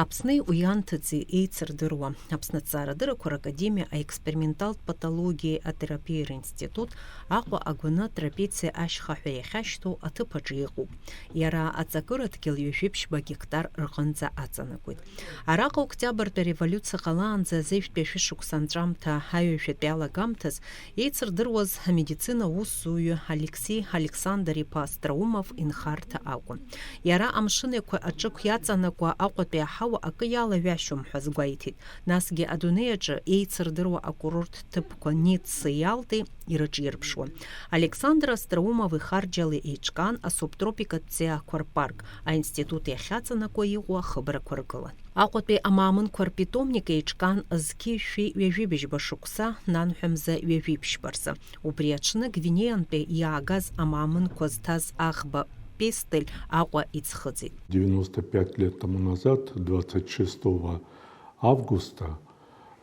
Аԥсны уианҭаӡи еицырдыруа Аԥсны Ҭҵаарадыррақәа Ракадемиа аексперименталтә патологиеи атерапиеи ринститут Аҟәа агәаны трапециа ашьхаҳәа иахьашьҭоу аҭыԥ аҿы иҟоуп. Иара аҵакырадгьыл 200 гектар рҟынӡа аҵанакуеит. Араҟа октиабртәи ареволиуциа ҟалаанӡа азежәтәи ашәышықәса анҵәамҭа ҳаҩажәатәи алагамҭаз еицырдыруаз амедицина аусзуҩы Алексеи Александр-иԥа Астраумов инхарҭа акәын. Иара амшынеқәа аҿықә иаҵанакуа Аҟәатәи аҳауа акы иалаҩашьом ҳәа азгәеиҭеит. Насгьы адунеи аҿы еицырдыруа акурорт ҭыԥқәа Ниццеи Иалтеи ирыҿирԥшуан. Александр Астраумов ихарџьала еиҿкаан асубтропикатә ҵиаақәа рпарк, аинститут иахьаҵанакуа иҟоу ахыбрақәа ргылан. Аҟәатәи амаамынқәа рпитомник еиҿкаан зқьи шәи ҩажәибжьба шықәса, нанҳәамза ҩажәиԥшьба рзы. Убри аҽны Гвинеантәи иаагаз амаамынқәа зҭаз аӷба Пестель Аҟәа иӡхыҵит. 95 лет тому назад, 26 августа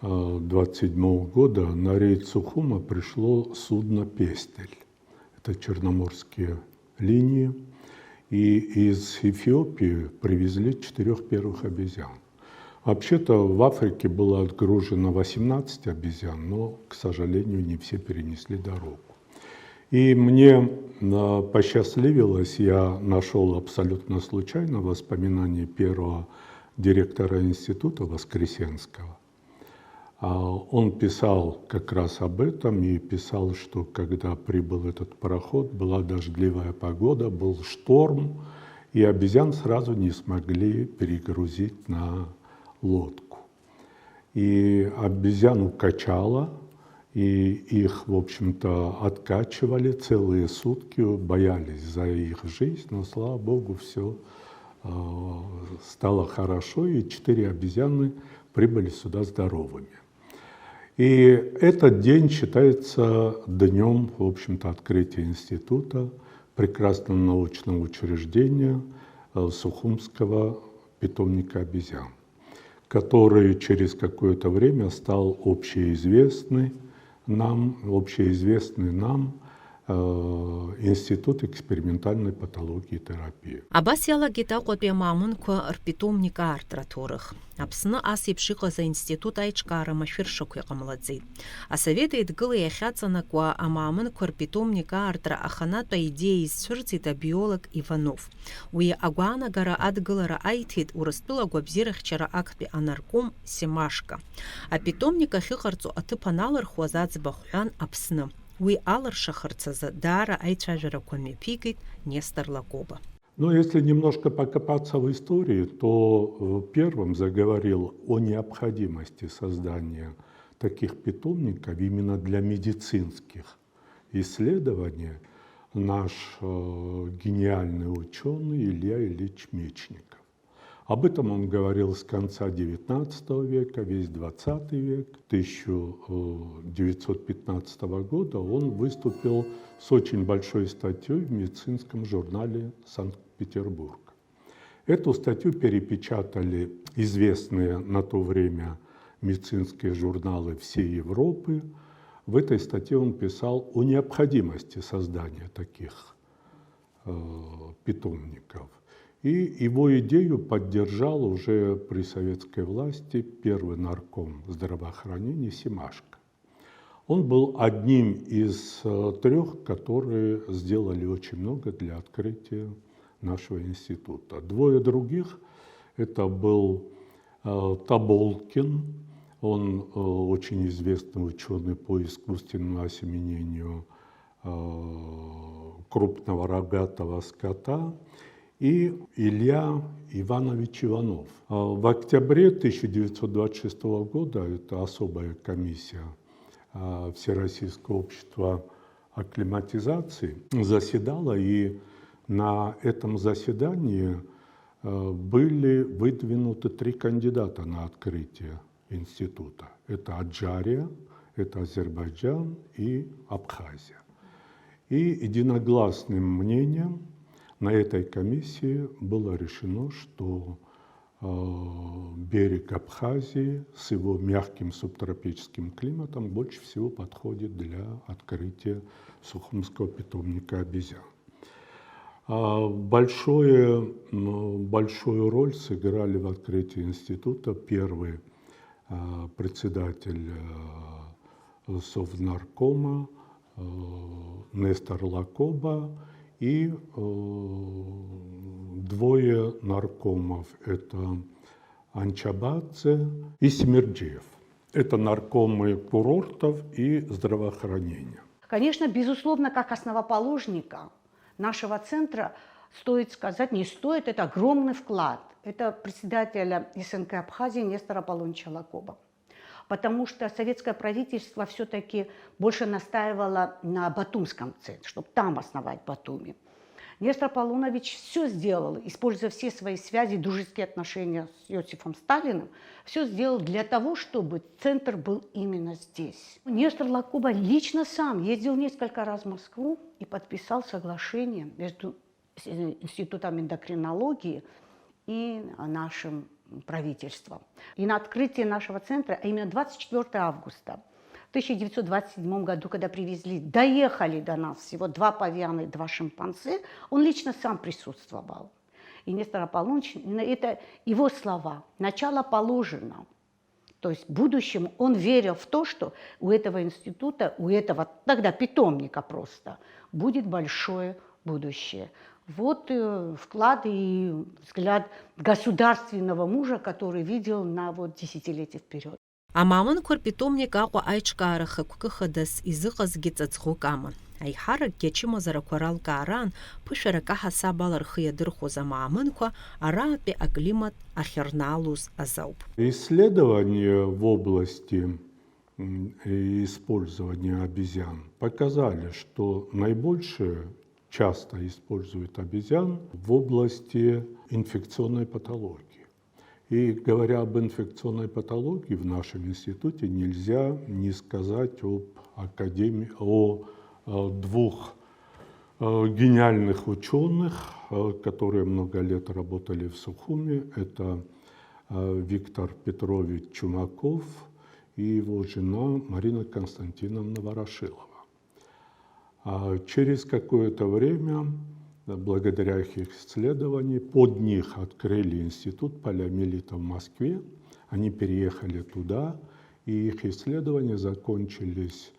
27 года, на рейд Сухума пришло судно «Пестель». Это черноморские линии. И из Эфиопии привезли 4 первых обезьян. Вообще-то в Африке было отгружено 18 обезьян, но, к сожалению, не все перенесли дорогу. И мне посчастливилось, я нашел абсолютно случайно воспоминания первого директора института Воскресенского. Он писал как раз об этом и писал, что когда прибыл этот пароход, была дождливая погода, был шторм, и обезьян сразу не смогли перегрузить на лодку. И обезьяну качало, и их, в общем-то, откачивали целые сутки, боялись за их жизнь, но, слава Богу, все стало хорошо, и 4 обезьяны прибыли сюда здоровыми. И этот день считается днем, в общем-то, открытия института, прекрасного научного учреждения Сухумского питомника обезьян, который через какое-то время стал общеизвестный нам Институт экспериментальной патологии и терапии. Абас иалагеит Аҟәатәи амаамынқәа рпитомник аартра аҭоурых. Аԥсны ас еиԥш иҟаз аинститут аиҿкаара машәыршақә иҟамлаӡеит. Асовет Еидгыла иахьаҵанакуа амаамынқәа рпитомник аартра аханатә аидеиа изцәырҵит абиолог Иванов. Уи агәаанагара адгылара аиҭеит Урыстәыла агәабзиарахьчара актәи анарком Семашка. Апитомник ахьыҟарҵо аҭыԥ аналырхуаз аӡбахә ҳәан Аԥсны. Уи алыршахарц азы даара аицәажәарақәа мҩаԥигеит Нестор Лакоба. Но если немножко покопаться в истории, то первым заговорил о необходимости создания таких питомников именно для медицинских исследований наш гениальный ученый Илья Ильич Мечников. Об этом он говорил с конца XIX века, весь XX век. 1915 года он выступил с очень большой статьей в медицинском журнале «Санкт-Петербург». Эту статью перепечатали известные на то время медицинские журналы всей Европы. В этой статье он писал о необходимости создания таких питомников. И его идею поддержал уже при советской власти первый нарком здравоохранения Семашко. Он был одним из 3, которые сделали очень много для открытия нашего института. 2 других – это был Тоболкин, он очень известный ученый по искусственному осеменению крупного рогатого скота, и Илья Иванович Иванов. В октябре 1926 года это особая комиссия Всероссийского общества акклиматизации заседала, и на этом заседании были выдвинуты 3 кандидата на открытие института. Это Аджария, это Азербайджан и Абхазия. И единогласным мнением на этой комиссии было решено, что берег Абхазии с его мягким субтропическим климатом больше всего подходит для открытия Сухумского питомника обезьян. Большую роль сыграли в открытии института первый председатель Совнаркома Нестор Лакоба и двое наркомов. Это Анчабадзе и Семерджиев. Это наркомы курортов и здравоохранения. Конечно, безусловно, как основоположника нашего центра, стоит сказать, не стоит, это огромный вклад. Это председателя СНК Абхазии Нестора Аполлоновича Лакоба. Потому что советское правительство все-таки больше настаивало на Батумском центре, чтобы там основать Батуми. Нестор Аполлонович все сделал, используя все свои связи, дружеские отношения с Иосифом Сталиным, все сделал для того, чтобы центр был именно здесь. Нестор Лакоба лично сам ездил несколько раз в Москву и подписал соглашение между Институтом эндокринологии и нашим правительством. И на открытии нашего центра, а именно 24 августа 1927 году, когда привезли, доехали до нас всего 2 павиана и 2 шимпанзе, он лично сам присутствовал. И Нестор Аполлонович, это его слова, начало положено. То есть в будущем он верил в то, что у этого института, у этого тогда питомника просто, будет большое будущее. Вот вклад и взгляд государственного мужа, который видел на десятилетие вперед. Амамын корпитомник аҟәа аиҿкаара хықәкыхадас изыҟазгьы ҵаҵӷәык аман. Аиҳаракгьы ачымазарақәа ралкараан ԥышәарак аҳасаб ала рхы иадырхәоз амаамынқәа араатәи аклимат ахьырнаалоз азауп. Исследования в области использования обезьян показали, что наибольшее часто используют обезьян в области инфекционной патологии. И говоря об инфекционной патологии в нашем институте, нельзя не сказать о двух гениальных ученых, которые много лет работали в Сухуми. Это Виктор Петрович Чумаков и его жена Марина Константиновна Ворошилова. Через какое-то время, благодаря их исследованиям, под них открыли институт полиомиелита в Москве. Они переехали туда, и их исследования закончились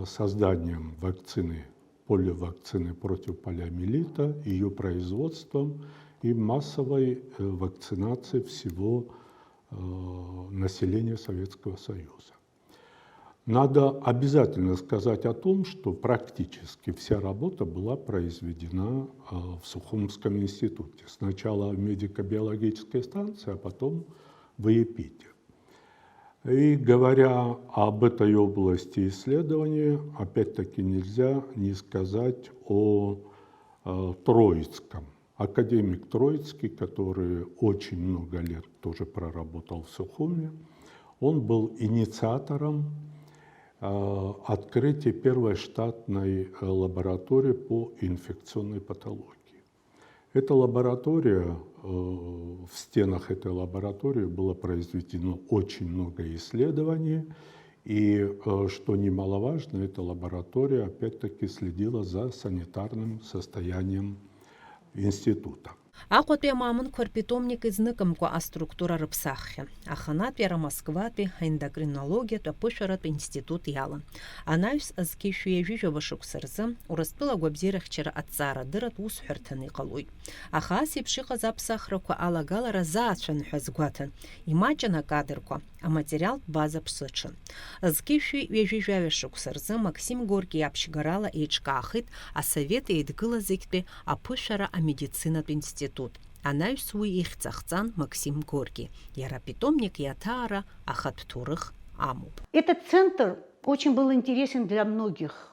созданием вакцины, поливакцины против полиомиелита, ее производством и массовой вакцинацией всего населения Советского Союза. Надо обязательно сказать о том, что практически вся работа была произведена в Сухумском институте. Сначала в медико-биологической станции, а потом в ИЭПИТе. И говоря об этой области исследования, опять-таки нельзя не сказать о Троицком. Академик Троицкий, который очень много лет тоже проработал в Сухуми, он был инициатором открытия первой штатной лаборатории по инфекционной патологии. Эта лаборатория, в стенах этой лаборатории было произведено очень много исследований, и, что немаловажно, эта лаборатория опять-таки следила за санитарным состоянием института. Аҟәатәи амаамын корпитомник изныкымкәа аструктура рыԥсаххьан. Аханатәи арамоскватәи аендокринологиатә аԥышәаратә институт иалан. Анаҩс азқьышәи ҩажәижәаба шықәса рзы Урыстәыла агәабзиарахьчара аҭҵаарадырратә усҳәарҭаны иҟалоит. Аха ас еиԥш иҟаз аԥсахрақәа алагалара заацәан ҳәа згәаҭан. Имаҷын акадрқәа, аматериалтә база ԥсыҽын. Азқьышәи ҩажәижәаҩа шықәса рзы Максим Горки иаԥшьгарала еиҿкаахит асовет еидгылазегьтәи аԥышәара амедицинатә институт. Анаҩс уи ихьӡахҵан Максим Горки. Иара питомник иаҭаара ахатә ҭоурых амоуп. Этот центр очень был интересен для многих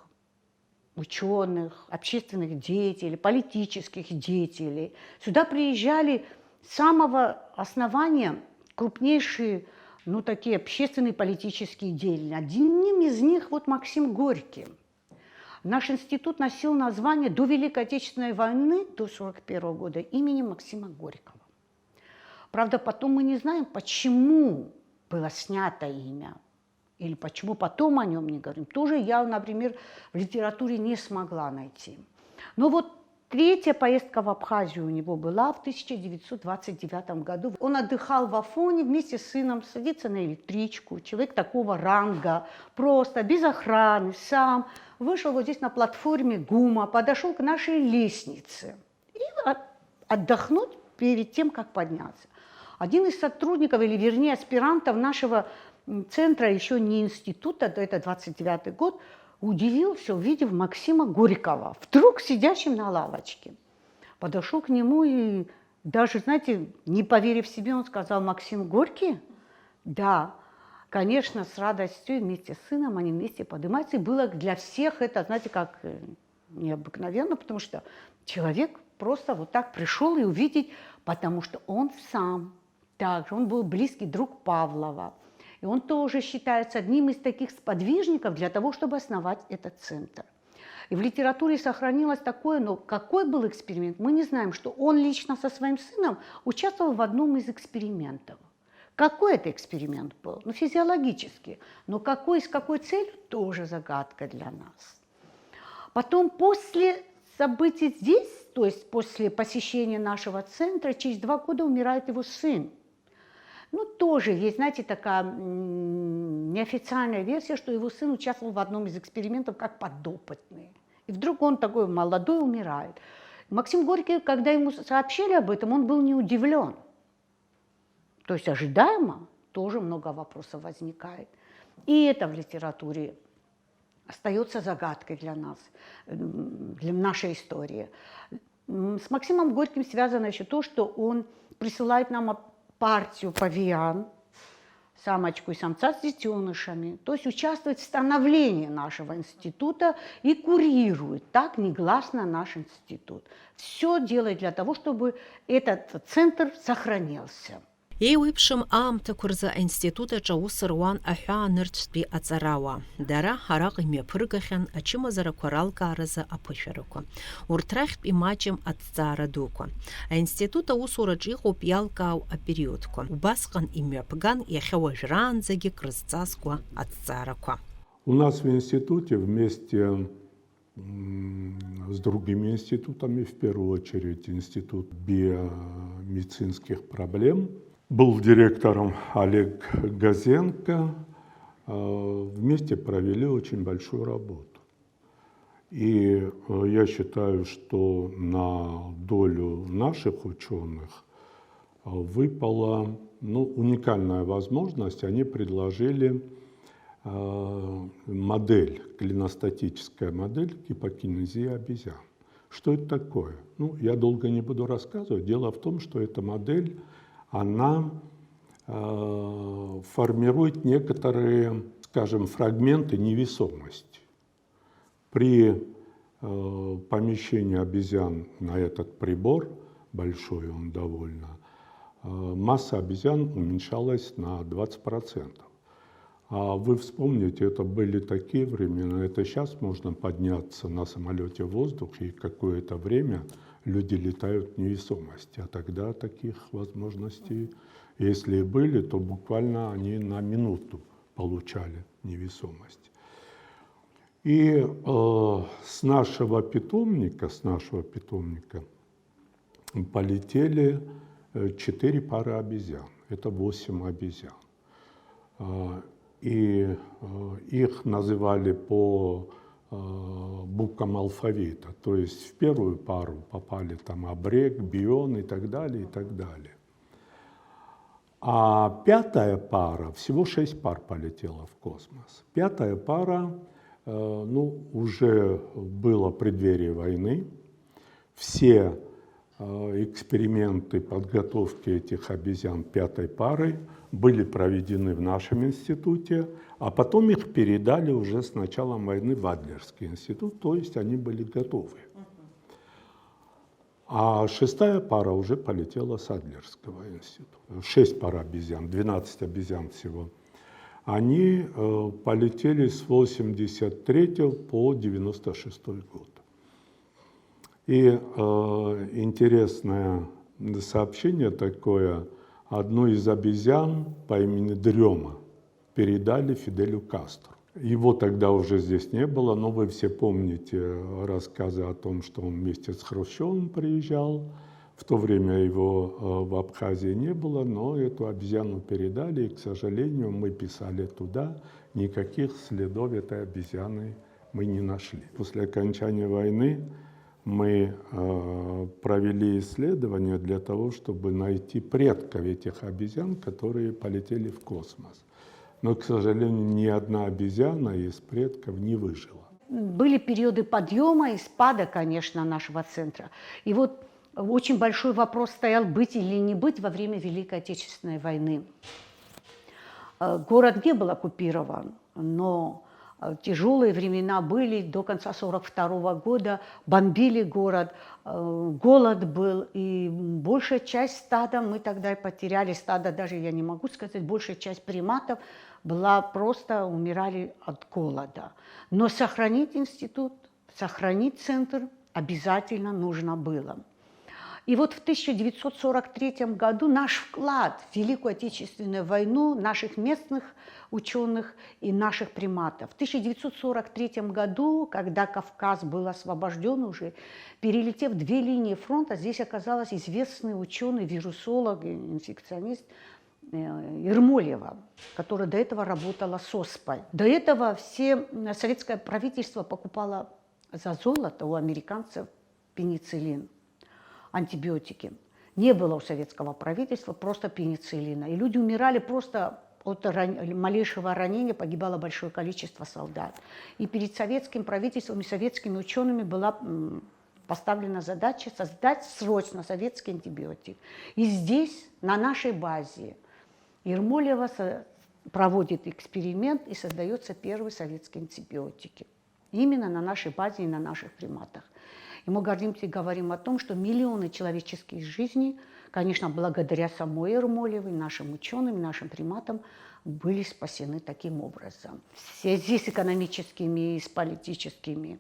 ученых, общественных деятелей, политических деятелей. Сюда приезжали с самого основания крупнейшие, такие общественные политические деятели. Одним из них Максим Горький. Наш институт носил название до Великой Отечественной войны, до 1941 года, имени Максима Горького. Правда, потом мы не знаем, почему было снято имя, или почему потом о нем не говорим. Тоже я, например, в литературе не смогла найти. Но Третья поездка в Абхазию у него была в 1929 году. Он отдыхал в Афоне вместе с сыном, садится на электричку. Человек такого ранга, просто, без охраны, сам. Вышел вот здесь на платформе ГУМа, подошел к нашей лестнице. И отдохнуть перед тем, как подняться. Один из сотрудников, или вернее аспирантов нашего центра, еще не института, это 29-й год, удивился, увидев Максима Горького, вдруг сидящим на лавочке. Подошел к нему и даже, знаете, не поверив себе, он сказал: «Максим Горький?» «Да». Конечно, с радостью вместе с сыном они вместе поднимаются. И было для всех это, знаете, как необыкновенно, потому что человек просто вот так пришел и увидеть, потому что он сам также, он был близкий друг Павлова. И он тоже считается одним из таких сподвижников для того, чтобы основать этот центр. И в литературе сохранилось такое, но какой был эксперимент, мы не знаем, что он лично со своим сыном участвовал в одном из экспериментов. Какой это эксперимент был? Ну, физиологический. Но какой, с какой целью, тоже загадка для нас. Потом после событий здесь, то есть после посещения нашего центра, через 2 года умирает его сын. Ну, тоже есть, знаете, такая неофициальная версия, что его сын участвовал в одном из экспериментов как подопытный. И вдруг он такой молодой умирает. Максим Горький, когда ему сообщили об этом, он был не удивлен. То есть ожидаемо тоже много вопросов возникает. И это в литературе остается загадкой для нас, для нашей истории. С Максимом Горьким связано еще то, что он присылает нам партию павиан, самочку и самца с детенышами, то есть участвует в становлении нашего института и курирует так негласно наш институт. Все делает для того, чтобы этот центр сохранился. Еуипшим аамҭа курза аинститутаҿы аус руан аҳәаанырцәтәи аҵарауаа. Дара араҟа имҩаԥыргахьан ачымазарақәа ралкааразы аԥышәарақәа. Урҭ рахьтә имаҷым аҭҵаара дуқәа. Аинститут аусураҿы иҟоуп иалкаау апериодқәа. Убасҟан имҩаԥган иахьа уажәраанӡагьы крызҵазкуа аҭҵаарақәа. У нас в институте вместе с другими институтами, в первую очередь Институт биомедицинских проблем, был директором Олег Газенко, вместе провели очень большую работу. И я считаю, что на долю наших ученых выпала уникальная возможность. Они предложили модель, клиностатическая модель гипокинезии обезьян. Что это такое? Я долго не буду рассказывать. Дело в том, что эта модель, она формирует некоторые, скажем, фрагменты невесомости. При помещении обезьян на этот прибор, большой он довольно, масса обезьян уменьшалась на 20%. А вы вспомните, это были такие времена, это сейчас можно подняться на самолете в воздух, и какое-то время люди летают в невесомости. А тогда таких возможностей, если и были, то буквально они на минуту получали невесомость. И с нашего питомника полетели 4 пары обезьян. Это 8 обезьян. И их называли по буквам алфавита. То есть в первую пару попали там Абрег, Бион и так далее, и так далее. А 5-я пара, всего 6 пар полетела в космос. 5-я пара, уже было преддверие войны. Все эксперименты подготовки этих обезьян 5-й пары были проведены в нашем институте, а потом их передали уже с началом войны в Адлерский институт, то есть они были готовы. А 6-я пара уже полетела с Адлерского института. 6 пар обезьян, 12 обезьян всего. Они полетели с 83 по 96 год. И интересное сообщение такое. Одну из обезьян по имени Дрема передали Фиделю Кастро. Его тогда уже здесь не было, но вы все помните рассказы о том, что он вместе с Хрущевым приезжал. В то время его в Абхазии не было, но эту обезьяну передали, и, к сожалению, мы писали туда, никаких следов этой обезьяны мы не нашли. После окончания войны мы провели исследования для того, чтобы найти предков этих обезьян, которые полетели в космос. Но, к сожалению, ни одна обезьяна из предков не выжила. Были периоды подъема и спада, конечно, нашего центра. И вот очень большой вопрос стоял, быть или не быть во время Великой Отечественной войны. Город не был оккупирован, но тяжелые времена были до конца 1942 года, бомбили город, голод был, и большая часть стада мы тогда и потеряли. Стадо даже, я не могу сказать, большая часть приматов была просто, умирали от голода. Но сохранить институт, сохранить центр обязательно нужно было. И вот в 1943 году наш вклад в Великую Отечественную войну, наших местных ученых и наших приматов. В 1943 году, когда Кавказ был освобожден уже, перелетев 2 линии фронта, здесь оказалась известный ученый, вирусолог, инфекционист Ермолева, которая до этого работала с ОСПой. До этого все советское правительство покупало за золото у американцев пенициллин, антибиотики. Не было у советского правительства просто пенициллина. И люди умирали просто от малейшего ранения, погибало большое количество солдат. И перед советским правительством и советскими учеными была поставлена задача создать срочно советский антибиотик. И здесь, на нашей базе, Ермолева проводит эксперимент и создается первый советский антибиотик. Именно на нашей базе и на наших приматах. И мы гордимся и говорим о том, что миллионы человеческих жизней, конечно, благодаря самой Ермолевой, нашим ученым, нашим приматам, были спасены таким образом. В связи с экономическими и с политическими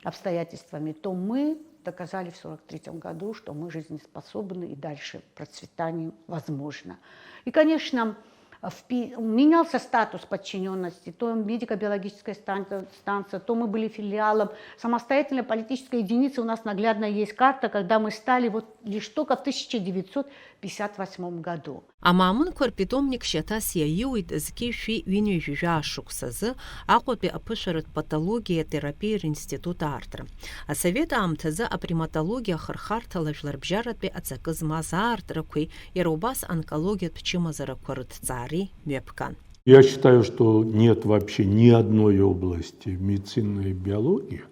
обстоятельствами, то мы доказали в 1943 году, что мы жизнеспособны и дальше процветание возможно. И, конечно, менялся статус подчиненности, то медико-биологическая станция, то мы были филиалом. Самостоятельная политическая единица у нас наглядно есть карта, когда мы стали вот лишь только в 1958 году. Амамын көрпитомник шатасия юид зкиши виню жашуксазы акот би апышарат патология терапия института артра. А совета амтазы априматология хархарталажлар бжарат би ацакыз маза артра куй ярубас онкология пчимазара корыт цари мепкан. Я считаю, что нет вообще ни одной области медицины и биологии,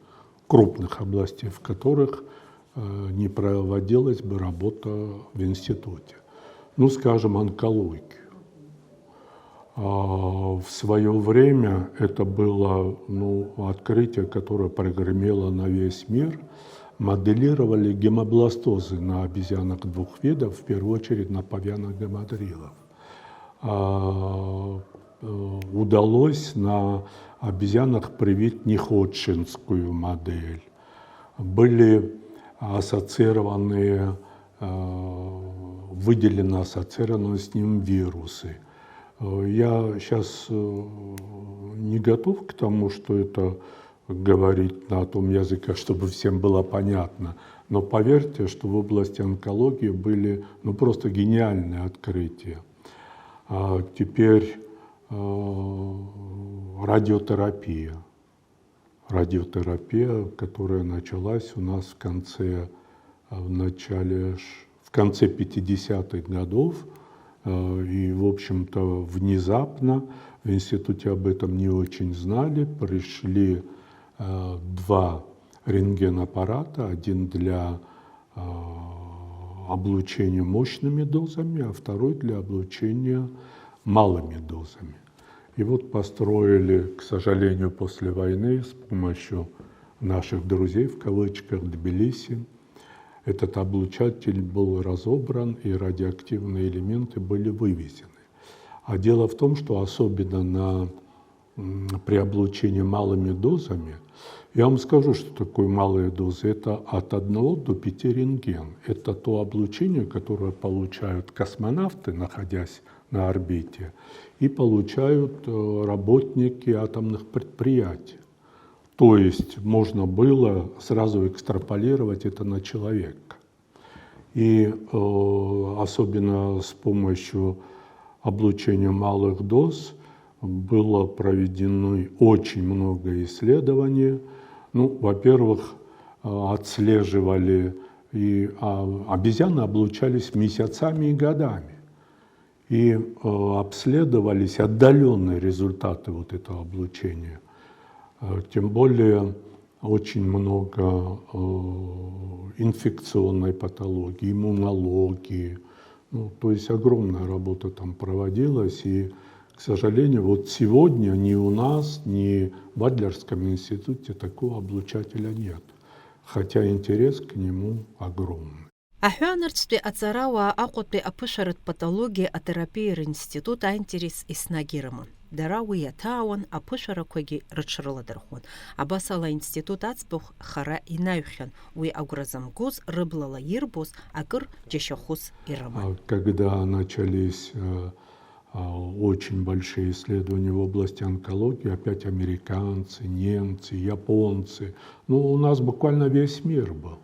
крупных областей, в которых не проводилась бы работа в институте. Ну, скажем, онкологию. В свое время это было открытие, которое прогремело на весь мир. Моделировали гемобластозы на обезьянах 2 видов, в первую очередь на павианах гемодрилов. Удалось на обезьянах привить неходжкинскую модель. Были ассоциированные, выделены ассоциированные с ним вирусы. Я сейчас не готов к тому, что это говорить на том языке, чтобы всем было понятно. Но поверьте, что в области онкологии были просто гениальные открытия. Теперь радиотерапия. Радиотерапия, которая началась у нас в конце 50-х годов. И, в общем-то, внезапно в институте об этом не очень знали. Пришли 2 рентгенаппарата, один для облучения мощными дозами, а второй для облучения малыми дозами. И вот построили, к сожалению, после войны с помощью наших друзей, в кавычках, Тбилиси, этот облучатель был разобран, и радиоактивные элементы были вывезены. А дело в том, что особенно при облучении малыми дозами, я вам скажу, что такое малые дозы. Это от 1 до 5 рентген. Это то облучение, которое получают космонавты, находясь на орбите, и получают работники атомных предприятий. То есть можно было сразу экстраполировать это на человека. И особенно с помощью облучения малых доз было проведено очень много исследований. Ну, во-первых, отслеживали, и обезьяны облучались месяцами и годами. И обследовались отдаленные результаты вот этого облучения. Тем более очень много инфекционной патологии, иммунологии. Ну, то есть огромная работа там проводилась. И, к сожалению, вот сегодня ни у нас, ни в Адлерском институте такого облучателя нет. Хотя интерес к нему огромный. Ахуанарцпи ацарауа акъотпи апышарыт патология атерапия институт интерес иснагирымын. Дарауи ятауан апышаракваги рычрыладырхун. Абасала институт ацбух хара инайхен. Уи агуразамгуз рыблала ирбус акыр джешахус ирымын. Когда начались очень большие исследования в области онкологии, опять американцы, немцы, японцы. Ну, у нас буквально весь мир был.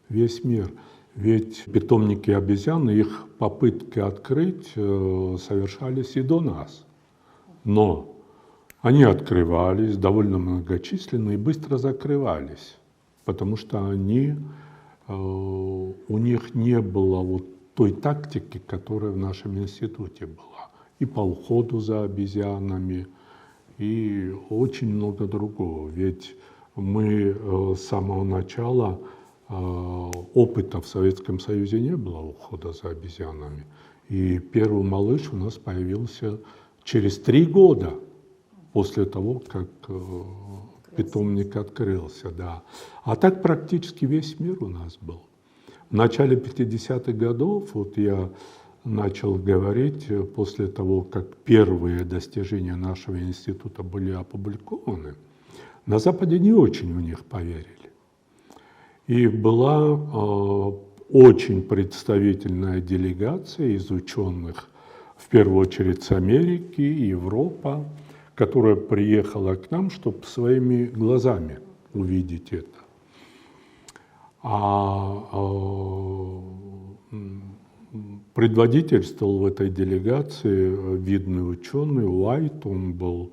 Весь мир. Ведь питомники обезьян, их попытки открыть совершались и до нас. Но они открывались, довольно многочисленные, и быстро закрывались, потому что у них не было вот той тактики, которая в нашем институте была. И по уходу за обезьянами, и очень много другого. Ведь мы с самого начала опыта в Советском Союзе не было ухода за обезьянами. И первый малыш у нас появился через 3 года после того, как питомник открылся. Да. А так практически весь мир у нас был. В начале 50-х годов, вот я начал говорить, после того, как первые достижения нашего института были опубликованы, на Западе не очень в них поверили. И была очень представительная делегация из ученых, в первую очередь с Америки, Европы, которая приехала к нам, чтобы своими глазами увидеть это. Предводительствовал в этой делегации видный ученый Уайт, он был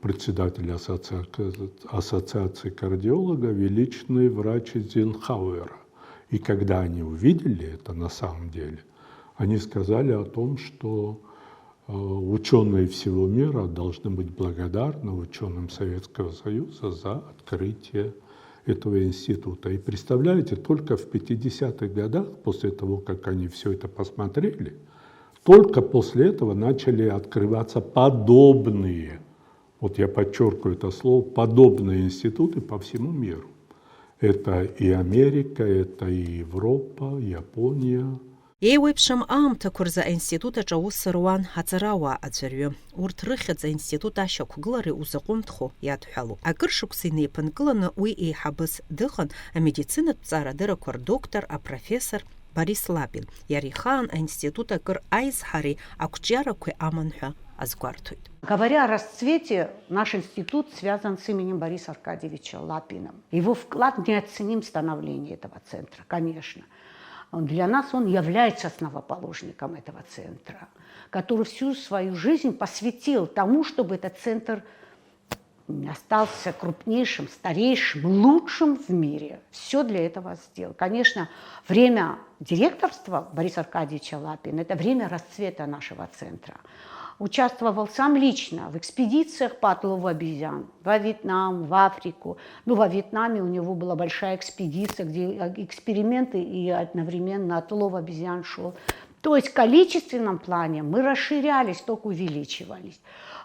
председатель ассоциации кардиологов и личный врач Эйзенхауэра. И когда они увидели это на самом деле, они сказали о том, что ученые всего мира должны быть благодарны ученым Советского Союза за открытие этого института. И представляете, только в 50-х годах, после того, как они все это посмотрели, только после этого начали открываться подобные, вот я подчеркиваю это слово, подобные институты по всему миру. Это и Америка, это и Европа, Япония. Еуепшам аамҭа курза институтаҿ аус руан аҵарауаа аӡәырҩы. Урҭ рыхьӡ аинститут ашьақәгылара узаҟәымҭхо иадҳәалоуп. Акыр шықәса инеиԥынкыланы уи еиҳабыс дыҟан амедицинатә ҵаарадырақәа рдоктор, апрофессор Борис Лапин. Иара ихаан аинститут акыр аизҳареи ақәҿиарақәеи аман ҳәа азгәарҭоит. Говоря о расцвете, наш институт связан с именем Бориса Аркадьевича Лапина. Его вклад неоценим в становлении этого центра, конечно. Для нас он является основоположником этого центра, который всю свою жизнь посвятил тому, чтобы этот центр остался крупнейшим, старейшим, лучшим в мире. Все для этого сделал. Конечно, время директорства Бориса Аркадьевича Лапина – это время расцвета нашего центра. Участвовал сам лично в экспедициях по отлову обезьян во Вьетнам, в Африку. Ну, во Вьетнаме у него была большая экспедиция, где эксперименты и одновременно отлов обезьян шел. То есть в количественном плане мы расширялись, только увеличивались.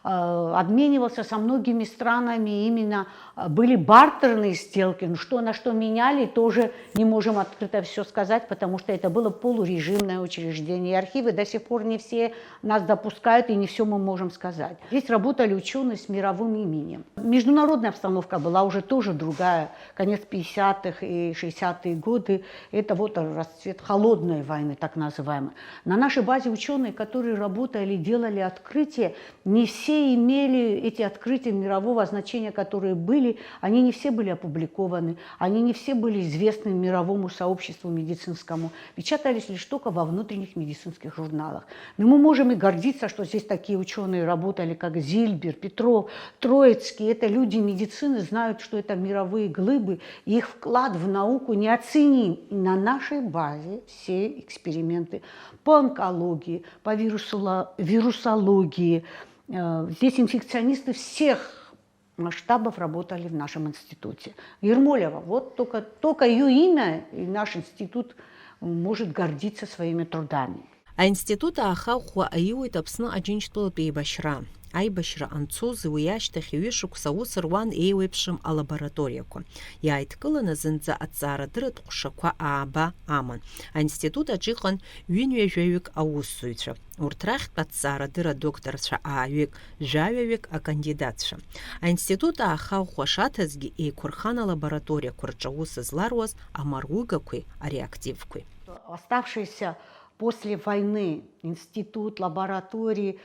Обменивался со многими странами, именно были бартерные сделки. Ну, что на что меняли, тоже не можем открыто все сказать, потому что это было полурежимное учреждение. И архивы до сих пор не все нас допускают, и не все мы можем сказать. Здесь работали ученые с мировым именем. Международная обстановка была уже тоже другая. Конец 50-х и 60-е годы. Это вот расцвет холодной войны, так называемой. На нашей базе ученые, которые работали, делали открытия, не все имели эти открытия мирового значения, которые были, они не все были опубликованы, они не все были известны мировому сообществу медицинскому, печатались лишь только во внутренних медицинских журналах. Но мы можем и гордиться, что здесь такие ученые работали, как Зильбер, Петров, Троицкий. Это люди медицины, знают, что это мировые глыбы, и их вклад в науку неоценим. И на нашей базе все эксперименты по онкологии, по вирусологии. Здесь инфекционисты всех масштабов работали в нашем институте. Ермолева, вот только ее имя, и наш институт может гордиться своими трудами. Аинститут ахахуа аиуит Аԥсны Аџьынџьтәылатә еибашьра. Аибашьра анцоз уи ашьҭахь ҩышықәса аус руан еиуеиԥшым алабораториақәа. Иааидкыланы зынӡа аҭҵаарадырратә ҟәшақәа ааба аман. Аинститут аҿы иҟан ҩынҩажәаҩык аусзуҩцәа. Урҭ рахьтә аҭҵаарадырра докторцәа ааҩык, жәаҩаҩык акандидатцәа. Аинститут аахаӷәӷәа шаҭазгьы еиқәырхан алабораториақәа рҿы аус зларуаз амаругақәеи ареактивқәеи. Оставшиеся после войны институт, лаборатории,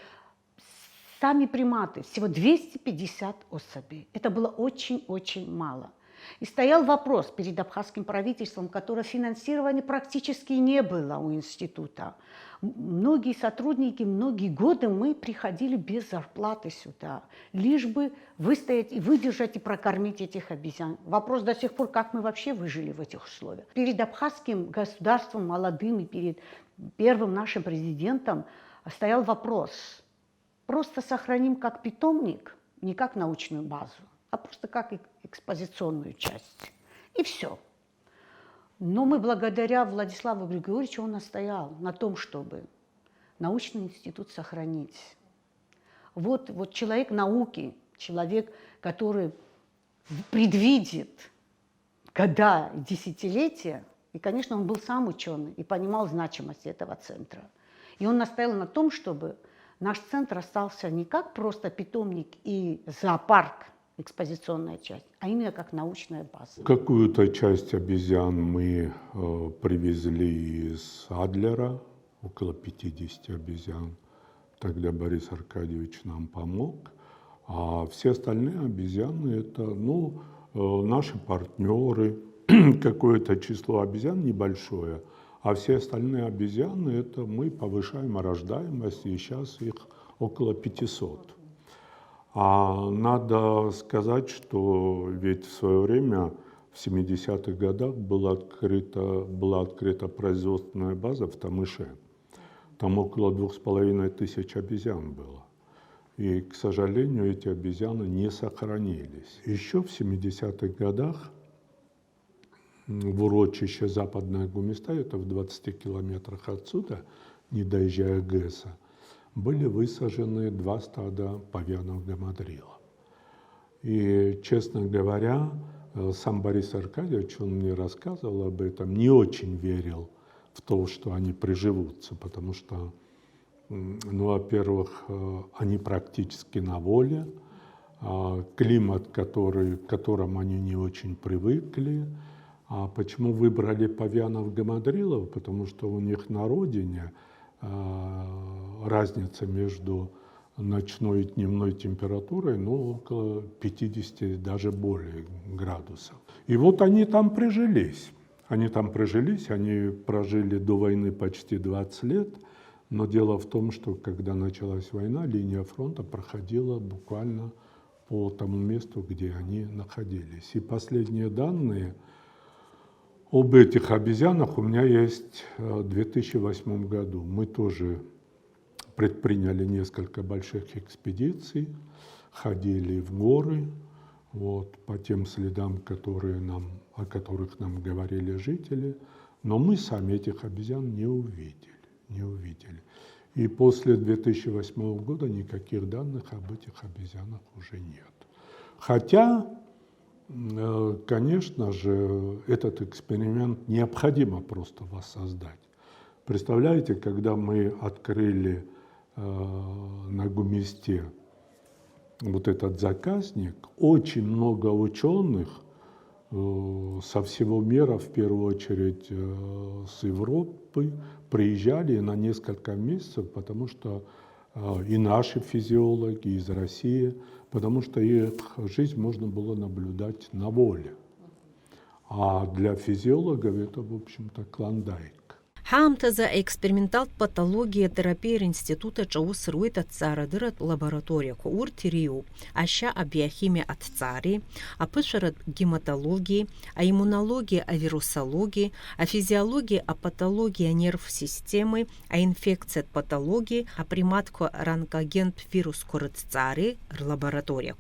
сами приматы, всего 250 особей. Это было очень-очень мало. И стоял вопрос перед абхазским правительством, которого финансирования практически не было у института. Многие сотрудники, многие годы мы приходили без зарплаты сюда, лишь бы выстоять и выдержать и прокормить этих обезьян. Вопрос до сих пор, как мы вообще выжили в этих условиях. Перед абхазским государством молодым и перед первым нашим президентом стоял вопрос. Просто сохраним как питомник, не как научную базу, а просто как экспозиционную часть. И все. Но мы благодаря Владиславу Григорьевичу, он настоял на том, чтобы научный институт сохранить. Вот человек науки, человек, который предвидит года, десятилетия, и, конечно, он был сам ученый и понимал значимость этого центра. И он настоял на том, чтобы наш центр остался не как просто питомник и зоопарк, экспозиционная часть, а именно как научная база. Какую-то часть обезьян мы привезли из Адлера, около 50 обезьян. Тогда Борис Аркадьевич нам помог. А все остальные обезьяны – это наши партнеры, какое-то число обезьян небольшое. А все остальные обезьяны – это мы повышаем рождаемость, и сейчас их около 500. А надо сказать, что ведь в свое время, в 70-х годах, была открыта производственная база в Тамыше. Там около 2500 обезьян было. И, к сожалению, эти обезьяны не сохранились. Еще в 70-х годах в урочище Западная Гумиста, это в 20 километрах отсюда, не доезжая ГЭСа, были высажены 2 стада павианов гамадрила. И, честно говоря, сам Борис Аркадьевич, он мне рассказывал об этом, не очень верил в то, что они приживутся, потому что, во-первых, они практически на воле, климат, к которому они не очень привыкли. А почему выбрали павианов гамадрилов? Потому что у них на родине разница между ночной и дневной температурой, около 50, даже более градусов. И вот они там прижились. Они прожили до войны почти 20 лет, но дело в том, что когда началась война, линия фронта проходила буквально по тому месту, где они находились. И последние данные об этих обезьянах у меня есть в 2008 году. Мы тоже предприняли несколько больших экспедиций, ходили в горы, по тем следам, о которых нам говорили жители, но мы сами этих обезьян не увидели. И после 2008 года никаких данных об этих обезьянах уже нет. Хотя, конечно же, этот эксперимент необходимо просто воссоздать. Представляете, когда мы открыли на Гумисте вот этот заказник, очень много ученых со всего мира, в первую очередь с Европы, приезжали на несколько месяцев, потому что и наши физиологи из России, потому что их жизнь можно было наблюдать на воле. А для физиологов это, в общем-то, клондайк. Хаамтаза эксперименталт патология терапия института чаус руит от царадырат лаборатория уртирию, аща биохимия от цари, а пышерат гематологии, а иммунологии, а вирусологии, а физиологии, а патология нерв системы, а инфекция патологии, а приматко ранкогент вирус корыт цари лаборатория.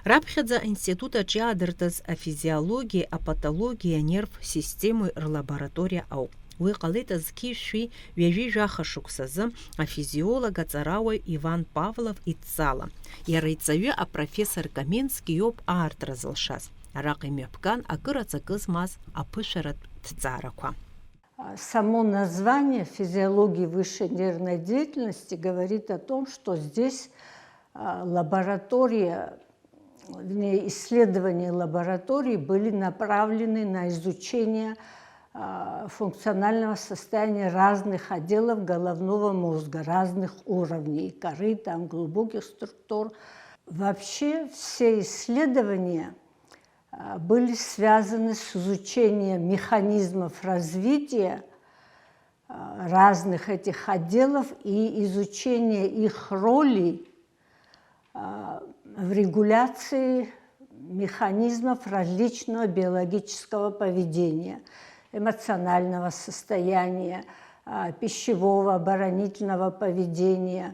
Рабхедза института чиадыртаз а физиологии, а патология нерв системы лаборатория ау. وقالت زكيشي ويجي جاخ شوكسازم физиолога Царауи Иван Павлов и Цала. Ярайцаве а профессор Каменский ёб арт разлшас. Ракы мепкан а кырацакызмаз а пышерат Цараква. Само название физиологии высшей нервной деятельности говорит о том, что здесь лаборатория, исследования лаборатории были направлены на изучение функционального состояния разных отделов головного мозга, разных уровней, коры, там, глубоких структур. Вообще все исследования были связаны с изучением механизмов развития разных этих отделов и изучение их роли в регуляции механизмов различного биологического поведения, эмоционального состояния, пищевого, оборонительного поведения.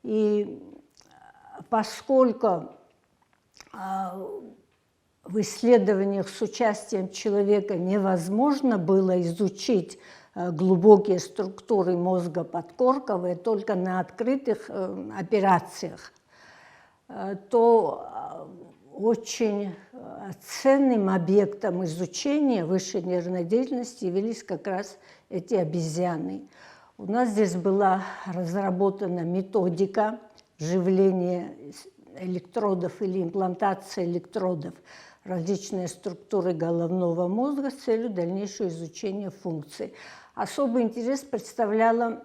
И поскольку в исследованиях с участием человека невозможно было изучить глубокие структуры мозга подкорковые только на открытых операциях, то очень ценным объектом изучения высшей нервной деятельности явились как раз эти обезьяны. У нас здесь была разработана методика вживления электродов или имплантации электродов в различные структуры головного мозга с целью дальнейшего изучения функций. Особый интерес представляла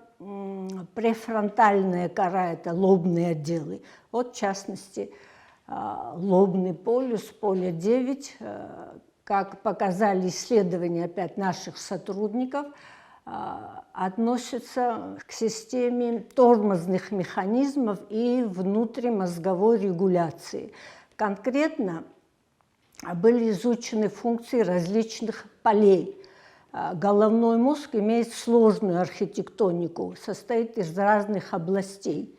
префронтальная кора, это лобные отделы. Вот, в частности, лобный полюс, поле 9, как показали исследования опять наших сотрудников, относится к системе тормозных механизмов и внутримозговой регуляции. Конкретно были изучены функции различных полей. Головной мозг имеет сложную архитектонику, состоит из разных областей.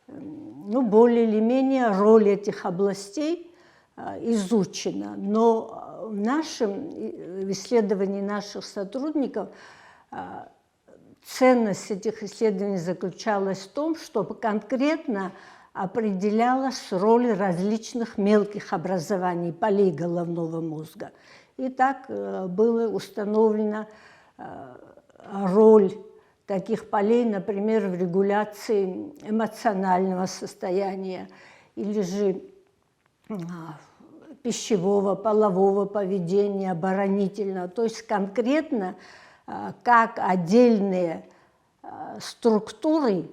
Более или менее роль этих областей изучена, но в исследовании наших сотрудников ценность этих исследований заключалась в том, чтобы конкретно определялась роль различных мелких образований, полей головного мозга. И так была установлена роль таких полей, например, в регуляции эмоционального состояния или же пищевого, полового поведения, оборонительного. То есть конкретно как отдельные структуры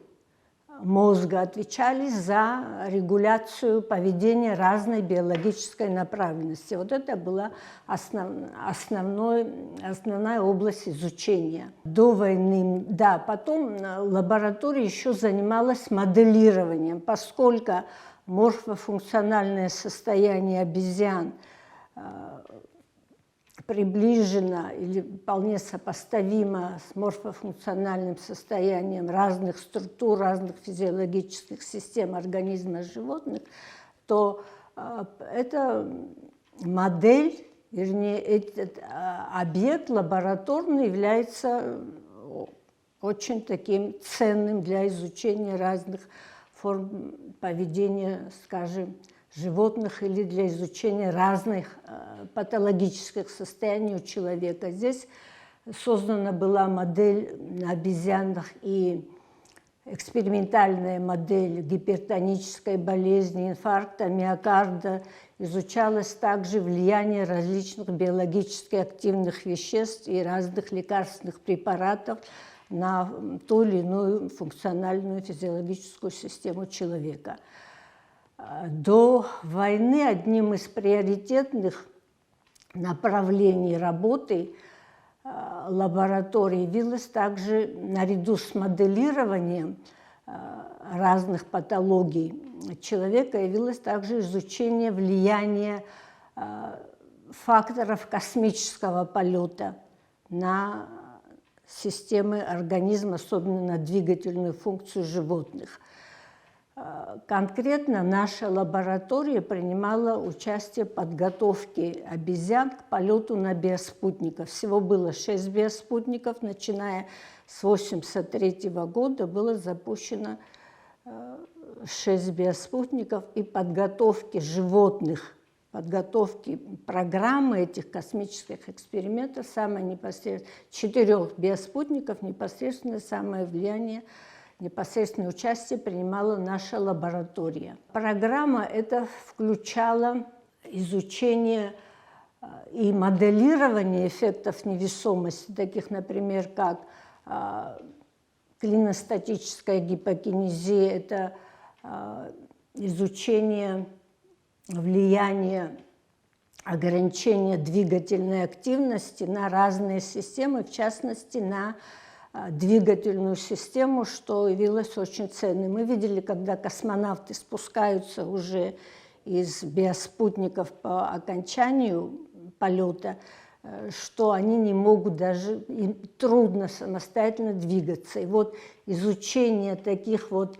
мозга отвечали за регуляцию поведения разной биологической направленности. Вот это была основная область изучения. До войны, да, потом лаборатория еще занималась моделированием, поскольку морфофункциональное состояние обезьян приближено или вполне сопоставимо с морфофункциональным состоянием разных структур, разных физиологических систем организма животных, то эта модель, вернее, этот объект лабораторный является очень таким ценным для изучения разных форм поведения, скажем, животных или для изучения разных патологических состояний у человека. Здесь создана была модель на обезьянах и экспериментальная модель гипертонической болезни, инфаркта миокарда. Изучалось также влияние различных биологически активных веществ и разных лекарственных препаратов на ту или иную функциональную физиологическую систему человека. До войны одним из приоритетных направлений работы лаборатории явилось также, наряду с моделированием разных патологий человека, явилось также изучение влияния факторов космического полета на системы организма, особенно на двигательную функцию животных. Конкретно наша лаборатория принимала участие в подготовке обезьян к полету на биоспутников. Всего было 6 биоспутников. Начиная с 1983 года было запущено 6 биоспутников, и подготовки животных, подготовки программы этих космических экспериментов, самое непосредственное, 4 биоспутников, непосредственное самое влияние, непосредственное участие принимала наша лаборатория. Программа эта включала изучение и моделирование эффектов невесомости, таких, например, как клиностатическая гипокинезия, это изучение влияния ограничения двигательной активности на разные системы, в частности, на двигательную систему, что явилось очень ценным. Мы видели, когда космонавты спускаются уже из биоспутников по окончанию полета, что они не могут даже, им трудно самостоятельно двигаться. И вот изучение таких вот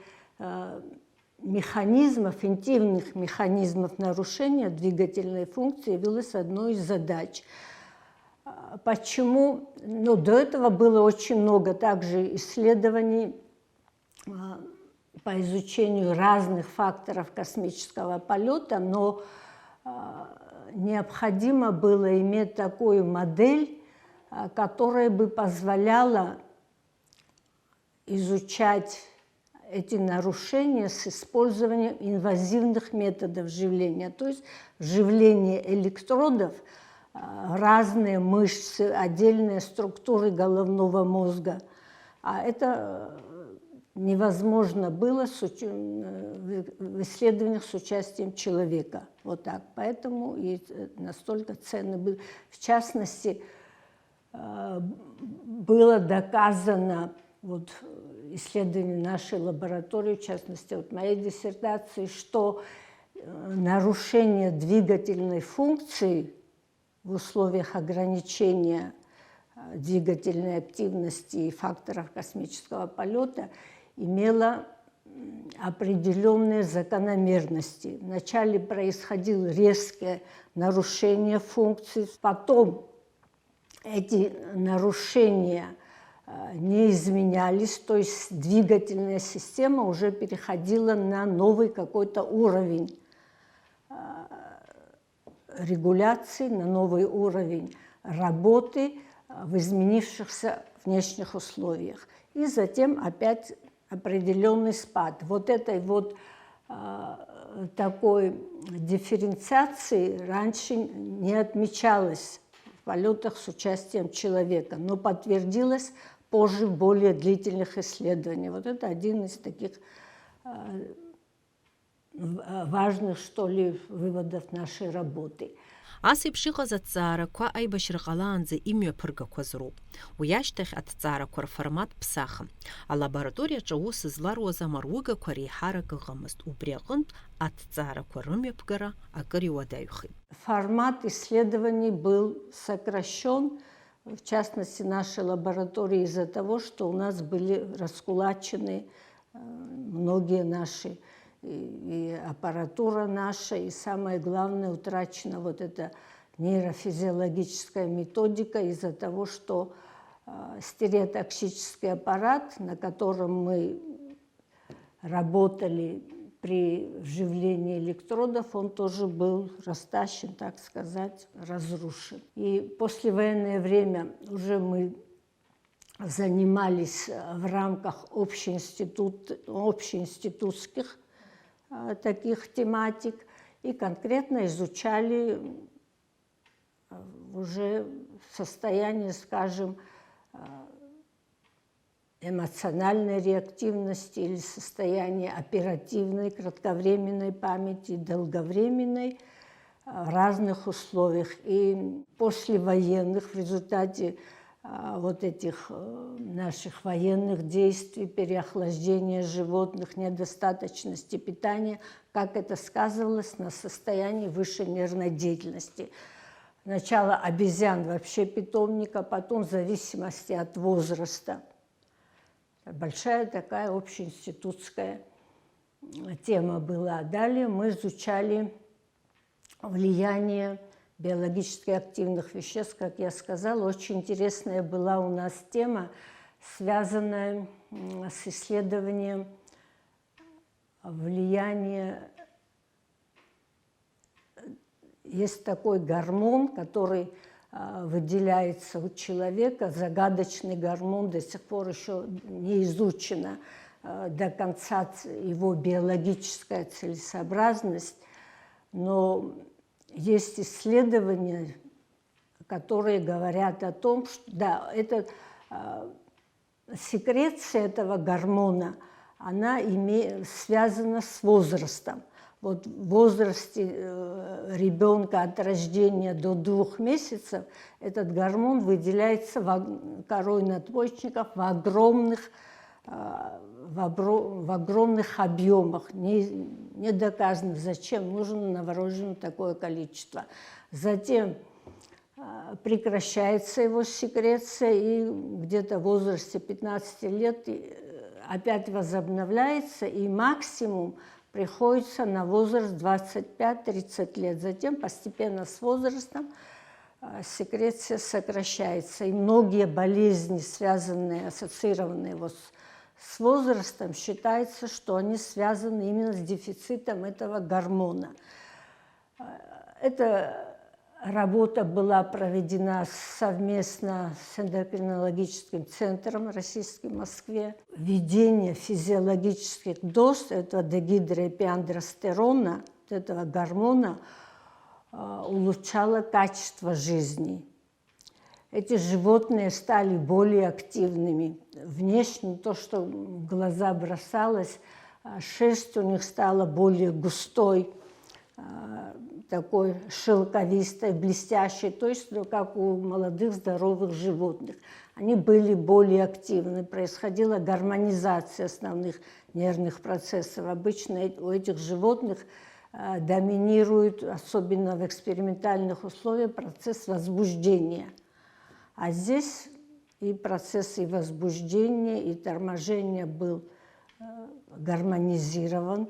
механизмов, интимных механизмов нарушения двигательной функции явилось одной из задач. Почему? Ну, до этого было очень много также исследований по изучению разных факторов космического полета, но необходимо было иметь такую модель, которая бы позволяла изучать эти нарушения с использованием инвазивных методов вживления, то есть вживление электродов, разные мышцы, отдельные структуры головного мозга. А это невозможно было в исследованиях с участием человека. Вот так. Поэтому и настолько ценны были. В частности, было доказано вот, исследованием нашей лаборатории, в частности, вот моей диссертации, что нарушение двигательной функции в условиях ограничения двигательной активности и факторов космического полета имело определенные закономерности. Вначале происходило резкое нарушение функций, потом эти нарушения не изменялись, то есть двигательная система уже переходила на новый какой-то уровень регуляции, на новый уровень работы в изменившихся внешних условиях. И затем опять определенный спад. Вот этой вот такой дифференциации раньше не отмечалось в полетах с участием человека, но подтвердилось позже в более длительных исследованиях. Вот это один из таких важных, что ли, выводов нашей работы. Асип шиғазатсара ква айбашырғаланзы имя пырга квазру. Уяштах атцара квар формат псахым. А лаборатория чау сызлар уазамаруга квари харага гамаст. Убряғын атцара кварыме пгара акари уадаюхи. Формат исследований был сокращен, в частности, нашей лаборатории, из-за того, что у нас были раскулачены многие наши и аппаратура наша, и самое главное, утрачена вот эта нейрофизиологическая методика из-за того, что стереотоксический аппарат, на котором мы работали при вживлении электродов, он тоже был растащен, так сказать, разрушен. И послевоенное время уже мы занимались в рамках общеинститутских таких тематик и конкретно изучали уже состояние, скажем, эмоциональной реактивности или состояние оперативной, кратковременной памяти, долговременной в разных условиях. И послевоенных в результате вот этих наших военных действий, переохлаждения животных, недостаточности питания, как это сказывалось на состоянии высшей нервной деятельности. Сначала обезьян вообще питомника, потом в зависимости от возраста. Большая такая общеинститутская тема была. Далее мы изучали влияние биологически активных веществ, как я сказала. Очень интересная была у нас тема, связанная с исследованием влияния. Есть такой гормон, который выделяется у человека, загадочный гормон, до сих пор еще не изучена до конца его биологическая целесообразность, но есть исследования, которые говорят о том, что да, это, секреция этого гормона, она связана с возрастом. Вот в возрасте ребенка от рождения до 2 месяцев этот гормон выделяется в корой надпочечников в огромных объемах. Не доказано, зачем нужно новорожденному такое количество. Затем прекращается его секреция, и где-то в возрасте 15 лет опять возобновляется, и максимум приходится на возраст 25-30 лет. Затем постепенно с возрастом секреция сокращается. И многие болезни, связанные, ассоциированные с возрастом, считается, что они связаны именно с дефицитом этого гормона. Эта работа была проведена совместно с эндокринологическим центром российским в Москве. Введение физиологических доз этого дегидроэпиандростерона, этого гормона, улучшало качество жизни. Эти животные стали более активными. Внешне то, что в глаза бросалось, шерсть у них стала более густой, такой шелковистой, блестящей, точно как у молодых здоровых животных. Они были более активны, происходила гармонизация основных нервных процессов. Обычно у этих животных доминирует, особенно в экспериментальных условиях, процесс возбуждения. А здесь и процесс и возбуждения, и торможения был гармонизирован.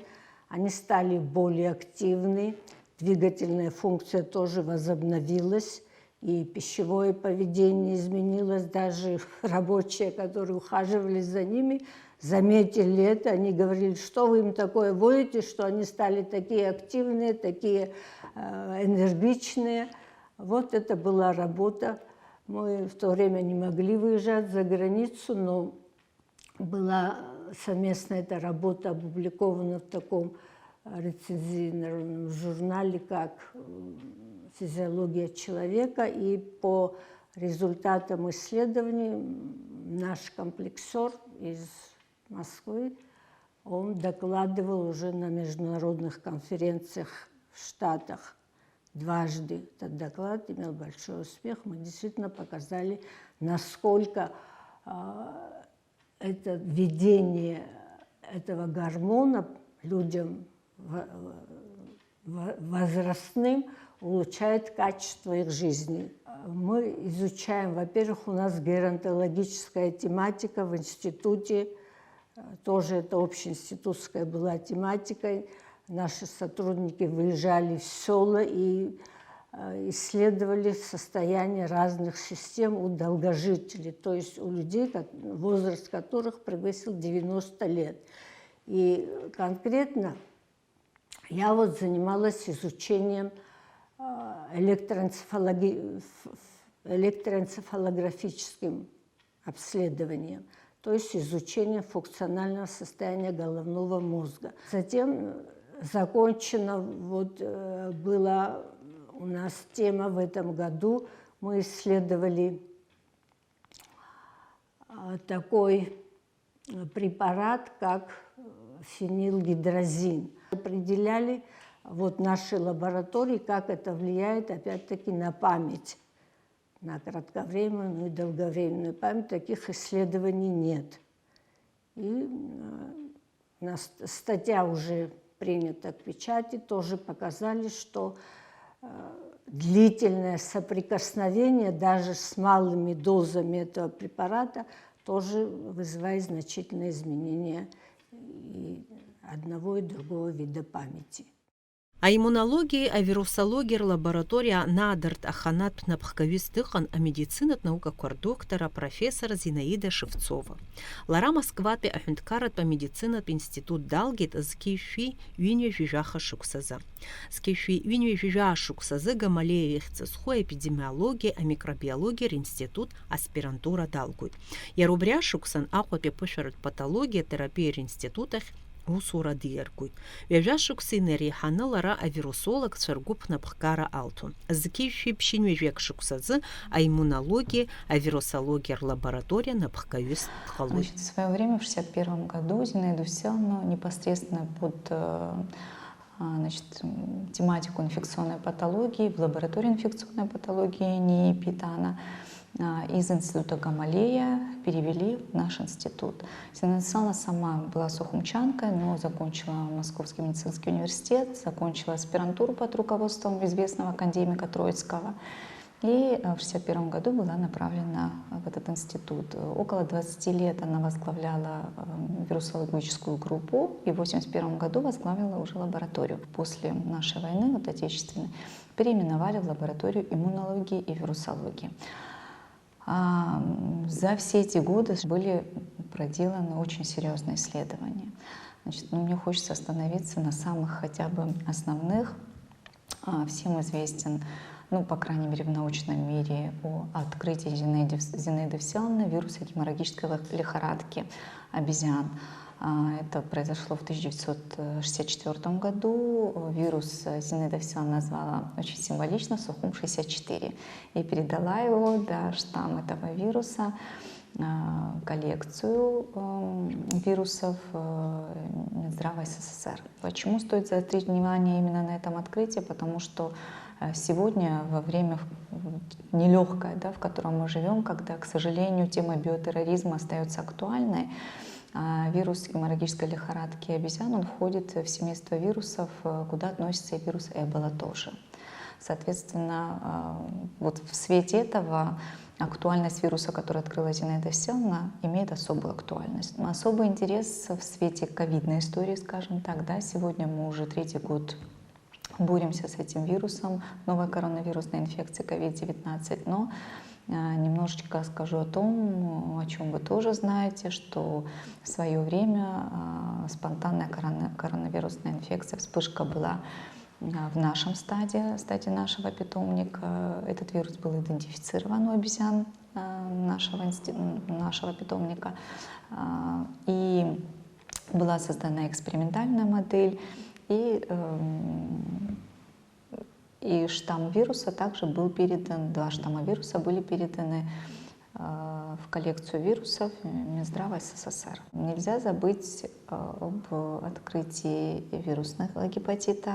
Они стали более активны, двигательная функция тоже возобновилась, и пищевое поведение изменилось. Даже рабочие, которые ухаживали за ними, заметили это. Они говорили, что вы им такое воете, что они стали такие активные, такие энергичные. Вот это была работа. Мы в то время не могли выезжать за границу, но была совместно эта работа опубликована в таком рецензионном журнале, как «Физиология человека», и по результатам исследований наш комплексер из Москвы, он докладывал уже на международных конференциях в Штатах дважды. Этот доклад имел большой успех. Мы действительно показали, насколько это введение этого гормона людям возрастным улучшает качество их жизни. Мы изучаем, во-первых, у нас геронтологическая тематика в институте, тоже это общеинститутская была тематикой. Наши сотрудники выезжали в села и исследовали состояние разных систем у долгожителей, то есть у людей, возраст которых превысил 90 лет. И конкретно я вот занималась изучением электроэнцефалографическим обследованием, то есть изучение функционального состояния головного мозга. Затем закончена была у нас тема в этом году, мы исследовали такой препарат, как фенилгидрозин. Определяли нашей лаборатории, как это влияет, опять-таки, на память, на кратковременную и долговременную память. Таких исследований нет. И статья уже принята к печати, тоже показали, что длительное соприкосновение даже с малыми дозами этого препарата тоже вызывает значительные изменения и одного и другого вида памяти. А иммунологии, а вирусологии лаборатория Надарт Аханат Напхкавистыхан, а медицина наука доктора профессора Зинаида Шевцова. Лара Москвапе Ахюнткарат по медицина институт Далгит с Киевфи Винья Жижаха Шуксаза. С Киевфи Винья Жижаха Шуксаза Гамалея Ихцесхо эпидемиология, а микробиология институт аспирантура Далгут. Ярубря Шуксан Ахуапе Пышарат патология терапия институтах усура диеркуй. Вежашук синери ханылара а вирусолог саргуп напхкара алтун. Зкифи пщин вежек шуксазы, а иммунология, а вирусология лаборатория напхкавис тхалуй. В свое время, в 1961 году, Зинаиду Всеволодовну непосредственно под тематику инфекционной патологии в лаборатории инфекционной патологии НИИ Питана из института Гамалея перевели в наш институт. Зинаида Всеволодовна сама была сухумчанкой, но закончила Московский медицинский университет, закончила аспирантуру под руководством известного академика Троицкого. И в 1961 году была направлена в этот институт. Около 20 лет она возглавляла вирусологическую группу и в 1981 году возглавила уже лабораторию. После нашей войны, отечественной, переименовали в лабораторию иммунологии и вирусологии. За все эти годы были проделаны очень серьезные исследования. Мне хочется остановиться на самых хотя бы основных. Всем известен, по крайней мере в научном мире, о открытии Зинаиды Всеволодовны вируса геморрагической лихорадки обезьян. Это произошло в 1964 году. Вирус Зинаида Всеволодовна назвала очень символично Сухум-64 и передала его, штамм этого вируса, коллекцию вирусов Минздрава СССР. Почему стоит заострить внимание именно на этом открытии? Потому что сегодня, во время нелегкое, в котором мы живем, когда, к сожалению, тема биотерроризма остается актуальной, вирус геморрагической лихорадки обезьян, он входит в семейство вирусов, куда относится и вирус Эбола тоже. Соответственно, в свете этого актуальность вируса, который открыла Зинаида Всеволодовна, имеет особую актуальность. Особый интерес в свете ковидной истории, скажем так. Сегодня мы уже 3-й год боремся с этим вирусом, новой коронавирусной инфекцией COVID-19, но немножечко скажу о том, о чем вы тоже знаете, что в свое время спонтанная коронавирусная инфекция, вспышка была в нашем стаде нашего питомника. Этот вирус был идентифицирован у обезьян нашего питомника. И была создана экспериментальная модель. И штамм вируса также был передан, 2 штамма вируса были переданы в коллекцию вирусов Минздрава СССР. Нельзя забыть об открытии вирусного гепатита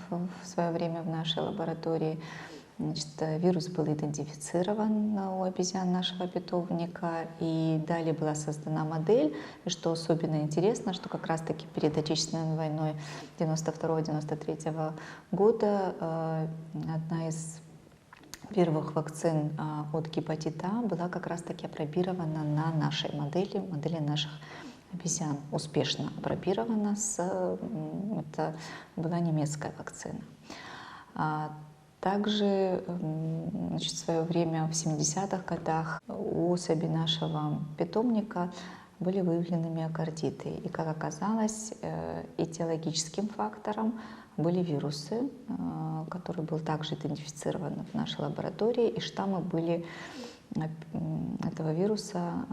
в свое время в нашей лаборатории. Вирус был идентифицирован у обезьян нашего питомника, и далее была создана модель. И что особенно интересно, что как раз-таки перед Отечественной войной 1992-1993 года одна из первых вакцин от гепатита была как раз-таки апробирована на нашей модели наших обезьян. Успешно апробирована. Это была немецкая вакцина. Также в свое время, в 70-х годах, у особи нашего питомника были выявлены миокардиты. И, как оказалось, этиологическим фактором были вирусы, который был также идентифицирован в нашей лаборатории, и штаммы были этого вируса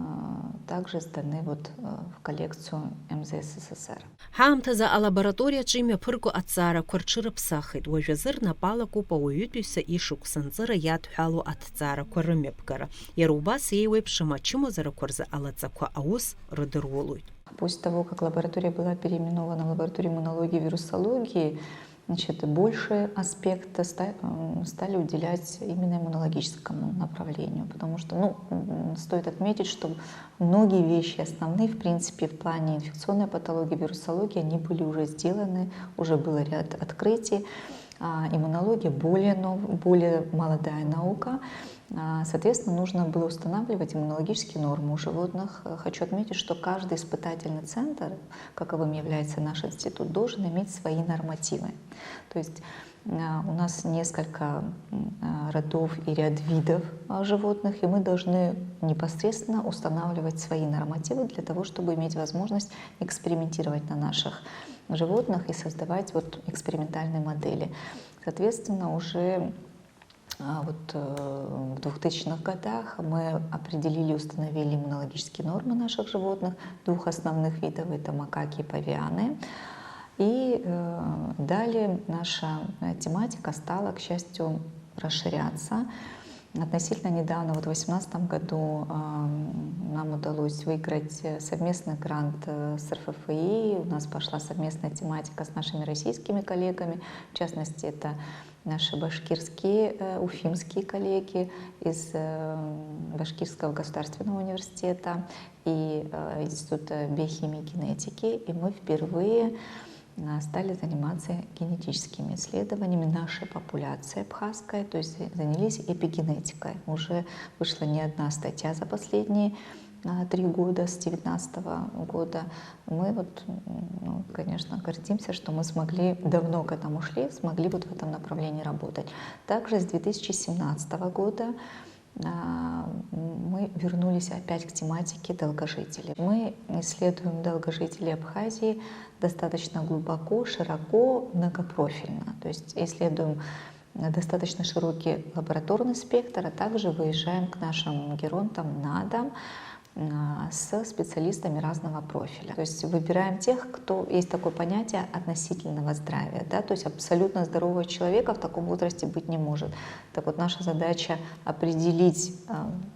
также сданы вот в коллекцию МЗС СССР. Хаамҭазы алабораториаҿы имҩаԥырго аҭҵаара рҽырыԥсахит, уажәазы рнапалакуп ауаҩытәыҩса ишықәсанҵыра иадҳәало аҭҵаарақәа рымҩаԥгара. Иара убас еиуеиԥшым ачымазарақәа рзы алаҵақәа аус рыдыруалоит. После того, как лаборатория была переименована в лабораторию иммунологии и вирусологии, значит, больше аспекта стали уделять именно иммунологическому направлению, потому что, стоит отметить, что многие вещи основные, в принципе, в плане инфекционной патологии, вирусологии, они были уже сделаны, уже был ряд открытий. Иммунология более молодая наука. Соответственно, нужно было устанавливать иммунологические нормы у животных. Хочу отметить, что каждый испытательный центр, каковым является наш институт, должен иметь свои нормативы. То есть у нас несколько родов и ряд видов животных, и мы должны непосредственно устанавливать свои нормативы для того, чтобы иметь возможность экспериментировать на наших животных и создавать вот экспериментальные модели. Соответственно, уже в 2000-х годах мы определили и установили иммунологические нормы наших животных, двух основных видов, это макаки и павианы. И далее наша тематика стала, к счастью, расширяться. Относительно недавно, в 2018 году, нам удалось выиграть совместный грант с РФФИ. У нас пошла совместная тематика с нашими российскими коллегами. В частности, это наши башкирские, уфимские коллеги из Башкирского государственного университета и Института биохимии и генетики. И мы впервые стали заниматься генетическими исследованиями нашей популяции абхазской, то есть занялись эпигенетикой. Уже вышла не одна статья за последние 3 года, с 2019 года. Мы конечно, гордимся, что мы смогли, давно к этому шли, смогли в этом направлении работать. Также с 2017 года мы вернулись опять к тематике долгожителей. Мы исследуем долгожителей Абхазии достаточно глубоко, широко, многопрофильно. То есть исследуем достаточно широкий лабораторный спектр, а также выезжаем к нашим геронтам на дом с специалистами разного профиля. То есть выбираем тех, кто, есть такое понятие относительного здравия, да? То есть абсолютно здорового человека в таком возрасте быть не может. Так вот, наша задача определить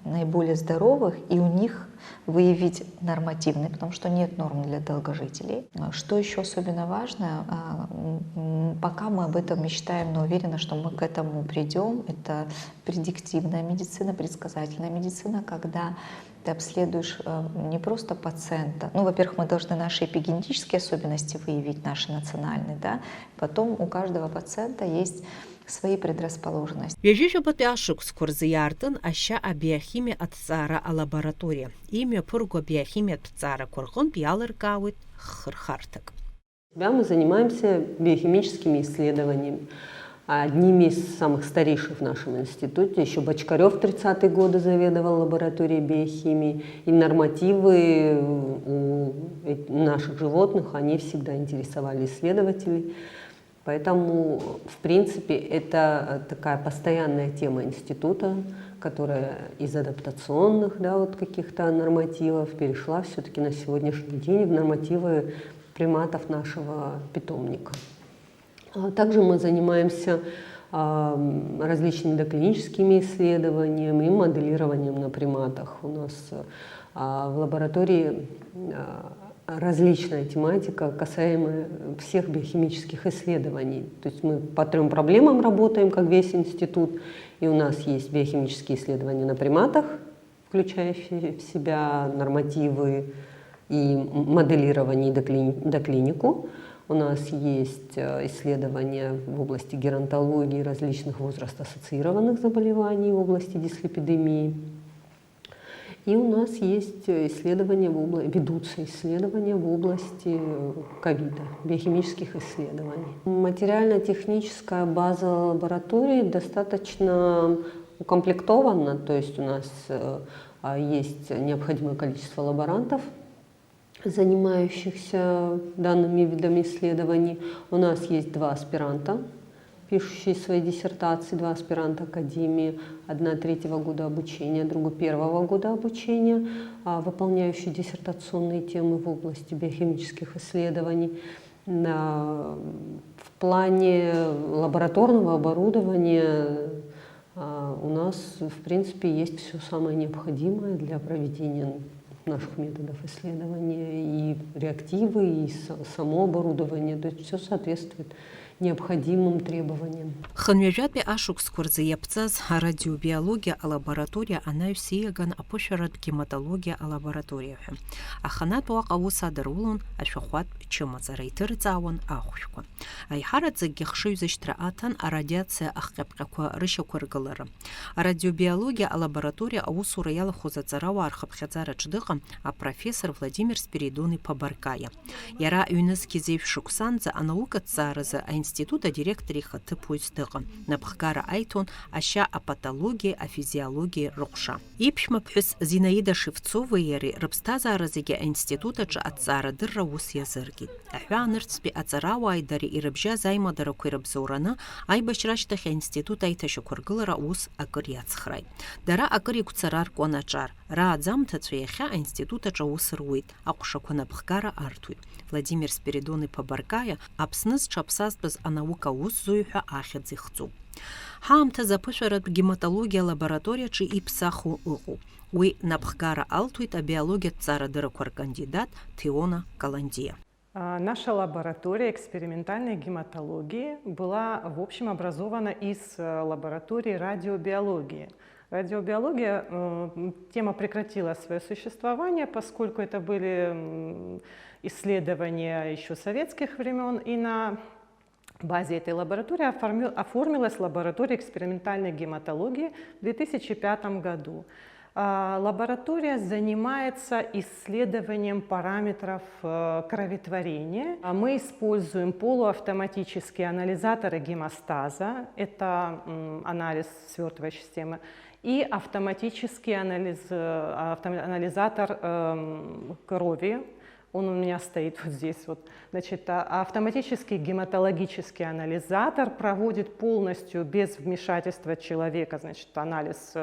наиболее здоровых и у них выявить нормативные, потому что нет норм для долгожителей. Что еще особенно важно, пока мы об этом мечтаем, но уверена, что мы к этому придем, это предиктивная медицина, предсказательная медицина, когда ты обследуешь не просто пациента. Во-первых, мы должны наши эпигенетические особенности выявить, наши национальные, да. Потом у каждого пациента есть свои предрасположенности. Ҩажәижәаба ашықәсқәа рзы иаартын ашьа абиохимиа аҭҵаара алабораториа. Имҩаԥырго абиохимиатә ҭҵаарақәа рҟынтә иалыркаауеит хырхарҭак. Мы занимаемся биохимическими исследованиями. Одними из самых старейших в нашем институте. Еще Бочкарев в 30-е годы заведовал лабораторией биохимии. И нормативы у наших животных, они всегда интересовали исследователей. Поэтому, в принципе, это такая постоянная тема института, которая из адаптационных каких-то нормативов перешла все-таки на сегодняшний день в нормативы приматов нашего питомника. Также мы занимаемся различными доклиническими исследованиями и моделированием на приматах. У нас в лаборатории различная тематика, касаемая всех биохимических исследований. То есть мы по 3 проблемам работаем, как весь институт. И у нас есть биохимические исследования на приматах, включая в себя нормативы и моделирование и доклинику. У нас есть исследования в области геронтологии, различных возраст-ассоциированных заболеваний в области дислепидемии. И у нас есть исследования ведутся исследования в области ковида, биохимических исследований. Материально-техническая база лаборатории достаточно укомплектована, то есть у нас есть необходимое количество лаборантов, занимающихся данными видами исследований. У нас есть 2 аспиранта пишущие свои диссертации, 2 аспиранта академии, одна 3-го года обучения, другой 1-го года обучения, выполняющие диссертационные темы в области биохимических исследований. В плане лабораторного оборудования у нас, в принципе, есть все самое необходимое для проведения наших методов исследования, и реактивы, и само оборудование, то есть все соответствует необходимым требованиям. Ханвежапи ашук скорзеепцаз радиобиология лаборатория анаюсияган апошерат гематология лаборатория. Аханат вaqawu садырулун ашухват чымазарайтырцауан ахушку. Айхарат загихшуйзыштраатан радиация ахкапкаква рышакургылары. Радиобиология лаборатория аусура яла хузацарава архапхазара чдыгам, а профессор Владимир Спиридоны Побаркая. Яра юнески зевшуксанца наука цараза института директориха тыпуйстыгы. Напхкара айтон аща о патологии, о физиологии рухша. Ипшма пхюс Зинаида Шевцова ери рыбстаза разыге института ча отцара дырра ус язырги. Ахвянырцпи отцарава айдари и рыбжа займадара куйрыбзорана айбашраштах института айташукургылара ус акырьяцхрай. Дара акыри куцарар куаначар. Ра адзамта цвеяхя института ча ус руит. Акушаку напхкара артуит. Владимир Спиридоны Побаркая апсныз чапсазбыз наука ус зуюха ахедзихцу. Хаамта запышарат гематология лаборатория чи ипсаху угу. Уи напхкара алтуит а биология цара дыраквар кандидат Теона Каландия. Наша лаборатория экспериментальной гематологии была, в общем, образована из лаборатории радиобиологии. Радиобиология, тема прекратила свое существование, поскольку это были исследования еще советских времен, и на базе этой лаборатории оформилась лаборатория экспериментальной гематологии в 2005 году. Лаборатория занимается исследованием параметров кроветворения. Мы используем полуавтоматические анализаторы гемостаза, это анализ свертывающей системы, и автоматический анализатор крови. Он у меня стоит вот здесь. Вот. Значит, автоматический гематологический анализатор проводит полностью без вмешательства человека, значит, анализ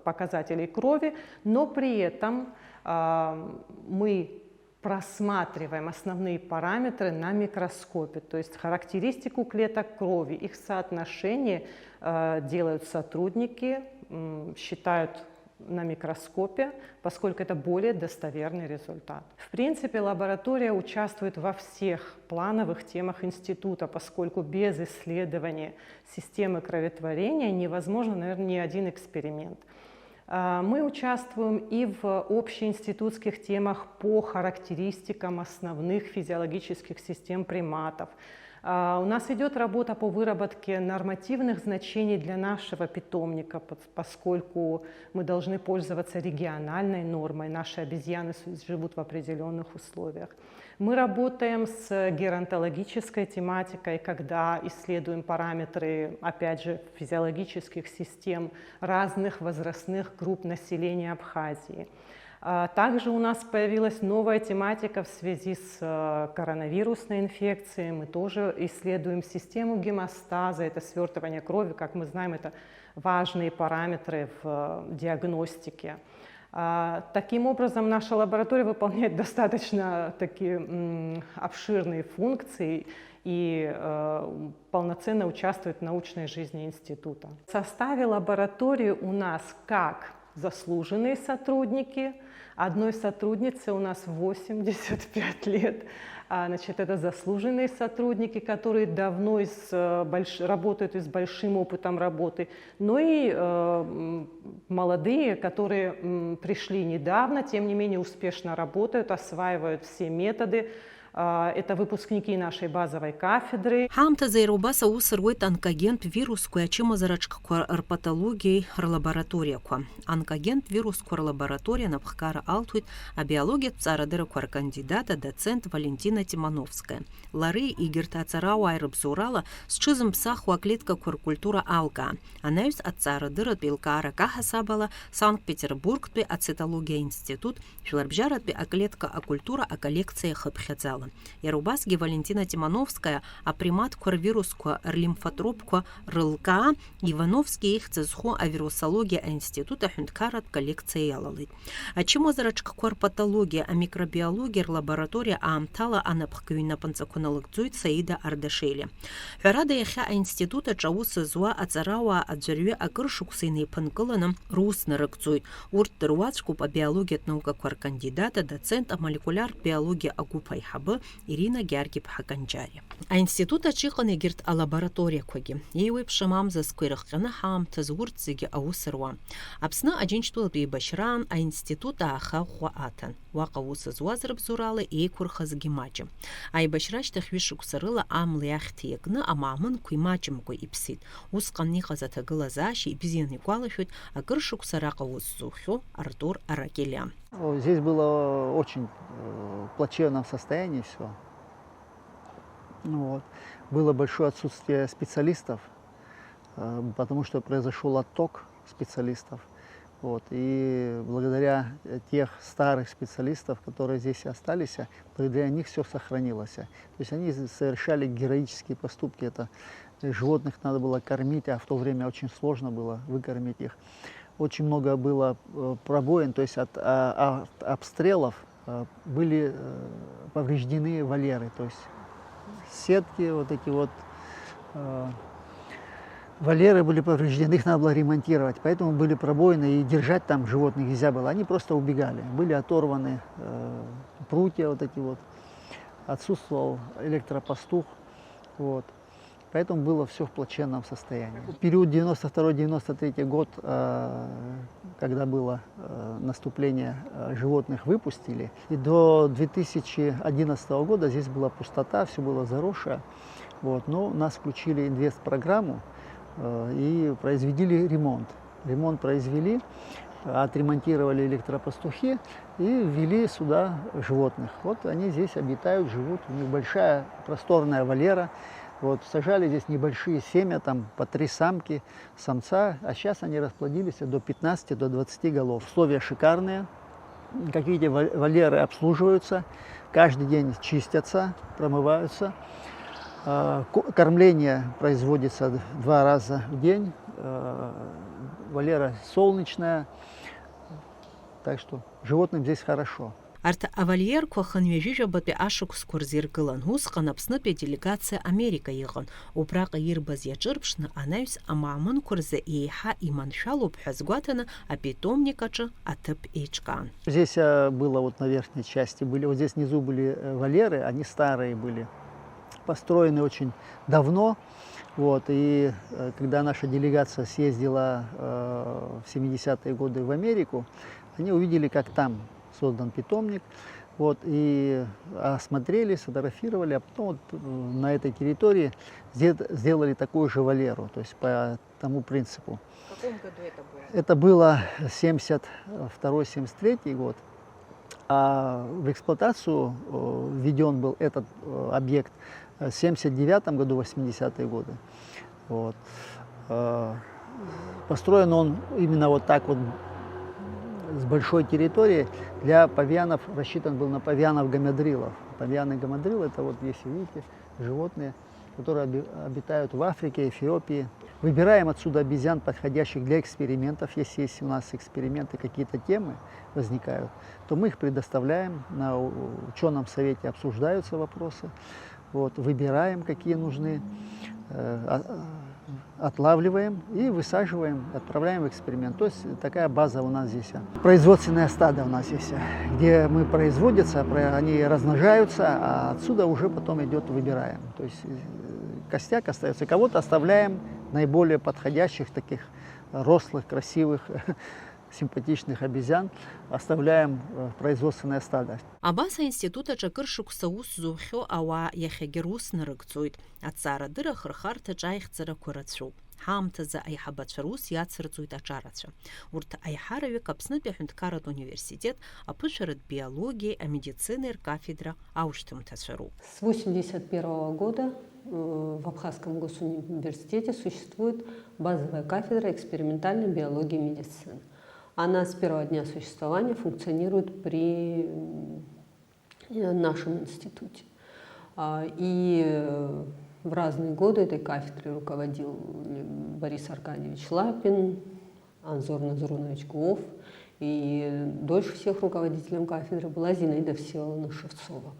показателей крови, но при этом мы просматриваем основные параметры на микроскопе, то есть характеристику клеток крови, их соотношение делают сотрудники, считают на микроскопе, поскольку это более достоверный результат. В принципе, лаборатория участвует во всех плановых темах института, поскольку без исследования системы кроветворения невозможно, наверное, ни один эксперимент. Мы участвуем и в общеинститутских темах по характеристикам основных физиологических систем приматов. У нас идет работа по выработке нормативных значений для нашего питомника, поскольку мы должны пользоваться региональной нормой. Наши обезьяны живут в определенных условиях. Мы работаем с геронтологической тематикой, когда исследуем параметры, опять же, физиологических систем разных возрастных групп населения Абхазии. Также у нас появилась новая тематика в связи с коронавирусной инфекцией. Мы тоже исследуем систему гемостаза, это свертывание крови. Как мы знаем, это важные параметры в диагностике. Таким образом, наша лаборатория выполняет достаточно такие обширные функции и полноценно участвует в научной жизни института. В составе лаборатории у нас как заслуженные сотрудники. Одной сотруднице у нас 85 лет. Значит, это заслуженные сотрудники, которые давно работают и с большим опытом работы, но и молодые, которые пришли недавно, тем не менее успешно работают, осваивают все методы. Это выпускники нашей базовой кафедры. Хамта зайрубаса усырвойт онкогент вирус куячима зарачка патологии лаборатория. Онкогент вирус лаборатория напхкара алтуит, а биология царадыра кандидата доцент Валентина Тимановская. Лары и герта царау айрабзурала с чизом псахуа клетка культура алка. Анализ от царадыра белкара кахасабала Санкт-Петербург от цитология институт, филарбжарат клетка культура коллекция хабхедзала. Ала. Ярубасги Валентина Тимановская, а примат вируску лимфотропку рылка, Ивановский их цезху а вирусология института хюнткарат коллекция ялалит. А чему зарачка патология, а микробиология лаборатория амтала анапхкюина панцакуналык дзуйт Саида Ардашели. Хюрада яхя института чаусы зуа ацарауа адзарюе акыршуксыны панкыланым рус нарыкцуйт. Урт дыруацку по биологии наука кандидата, доцент молекуляр биологии агупай хабы Ирина Георгиев Хаканджари. А института чиханы гирт а лаборатория коги. Ейвы пшамам за сквырыхкана хам тазурт зиги аусырва. Апсна аджинчтул бейбашран, а института ахахуа атан. Вақаусы зуазрыб зуралы и курхаз гимачым. А ибашрач тахвишук сырыла амлы яхтиегны, а мамын куймачым кой ипсид. Ускан нихазата глазаши и бизин иквалыхют, а кыршук сарака уззухю Артур Аракеля. Здесь было очень плачевном состоянии все. Вот. Было большое отсутствие специалистов, потому что произошел отток специалистов. Вот. И благодаря тех старых специалистов, которые здесь остались, благодаря них все сохранилось. То есть они совершали героические поступки. Это животных надо было кормить, а в то время очень сложно было выкормить их. Очень много было пробоин, то есть от обстрелов были повреждены вольеры. То есть сетки, вот эти вот вольеры были повреждены, их надо было ремонтировать, поэтому были пробоины, и держать там животных нельзя было. Они просто убегали. Были оторваны прутья вот эти вот, отсутствовал электропастух. Вот. Поэтому было все в плачевном состоянии. В период 92-93 год, когда было наступление, животных выпустили, и до 2011 года здесь была пустота, все было заросшее. Вот. Но нас включили инвестпрограмму и произвели ремонт. Ремонт произвели, отремонтировали электропастухи и ввели сюда животных. Вот они здесь обитают, живут, у них большая просторная вольера. Вот, сажали здесь небольшие семья, там по 3 самки, самца, а сейчас они расплодились до 15, до 20 голов. Условия шикарные, как видите, вольеры обслуживаются, каждый день чистятся, промываются. Кормление производится 2 раза в день, вольера солнечная, так что животным здесь хорошо. Арта авальер коханвежижа бапи ашук скурзир гылан хус канапснапе делегация Америка еган. Упрака ирбаз ячырпшны анаюс амамын курзе иеха иманшалуп хазгуатана а питомникача атып эчкан. Здесь было вот на верхней части, вот здесь внизу были вольеры, они старые были, построены очень давно. Вот, и когда наша делегация съездила в 70-е годы в Америку, они увидели, как там создан питомник, вот, и осмотрели, сфотографировали, а потом вот на этой территории сделали такую же вольеру, то есть по тому принципу. В каком году это было? Это было 72-73 год, а в эксплуатацию введен был этот объект в 79 году, 80-е годы. Вот. Построен он именно вот так вот, с большой территории, для павианов, рассчитан был на павианов-гамадрилов. Павианы-гамадрил — это вот, если видите, животные, которые обитают в Африке, Эфиопии. Выбираем отсюда обезьян, подходящих для экспериментов. Если есть у нас эксперименты, какие-то темы возникают, то мы их предоставляем, на ученом совете обсуждаются вопросы. Вот, выбираем, какие нужны, отлавливаем и высаживаем, отправляем в эксперимент. То есть такая база у нас здесь. Производственное стадо у нас здесь, где мы производятся, они размножаются, а отсюда уже потом идет выбираем. То есть костяк остается. Кого-то оставляем наиболее подходящих, таких рослых, красивых, симпатичных обезьян, оставляем в производственное стадо. Абаса института чакыршук саус зухё ава яхегерус нарыкцует. Ацара дыра хырхарта джайхцара курацу. Хамта за айхабачарус яцырцует ачарача. Урта айхарави капснапе хюнткарат университет, апышарат биологии, а медицины кафедра ауштым тачару. С 1981 года в Абхазском госуниверситете существует базовая кафедра экспериментальной биологии и медицины. Она с первого дня существования функционирует при нашем институте. И в разные годы этой кафедрой руководил Борис Аркадьевич Лапин, Анзор Назарунович Гуов, и дольше всех руководителем кафедры была Зинаида Всеволодовна Шевцова.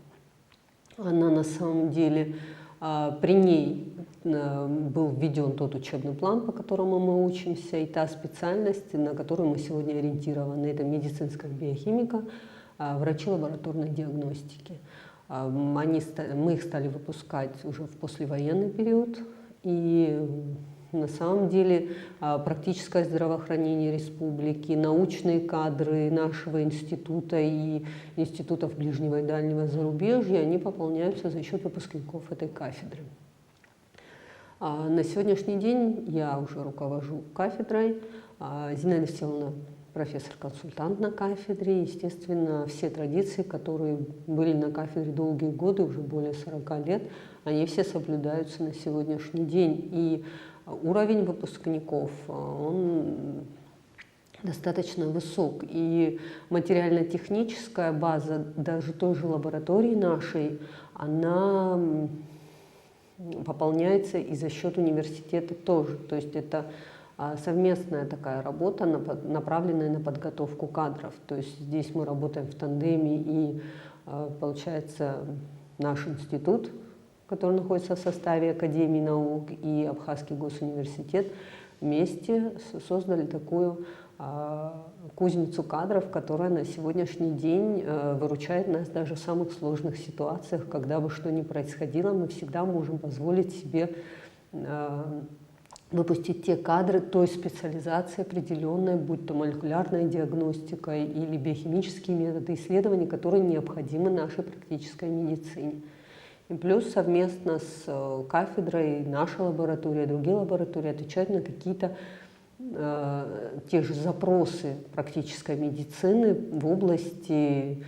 Она на самом деле, при ней был введен тот учебный план, по которому мы учимся, и та специальность, на которую мы сегодня ориентированы, это медицинская биохимика, врачи лабораторной диагностики. Мы их стали выпускать уже в послевоенный период, и на самом деле практическое здравоохранение республики, научные кадры нашего института и институтов ближнего и дальнего зарубежья, они пополняются за счет выпускников этой кафедры. На сегодняшний день я уже руковожу кафедрой. Зинаида Всеволодовна профессор-консультант на кафедре. Естественно, все традиции, которые были на кафедре долгие годы, уже более 40 лет, они все соблюдаются на сегодняшний день. И уровень выпускников, он достаточно высок. И материально-техническая база даже той же лаборатории нашей, она пополняется и за счет университета тоже. То есть это совместная такая работа, направленная на подготовку кадров. То есть здесь мы работаем в тандеме, и получается наш институт, который находится в составе Академии наук, и Абхазский госуниверситет вместе создали такую кузницу кадров, которая на сегодняшний день выручает нас даже в самых сложных ситуациях. Когда бы что ни происходило, мы всегда можем позволить себе выпустить те кадры той специализации определенной, будь то молекулярная диагностика или биохимические методы исследований, которые необходимы нашей практической медицине. И плюс совместно с кафедрой наша лаборатория, другие лаборатории отвечают на какие-то те же запросы практической медицины в области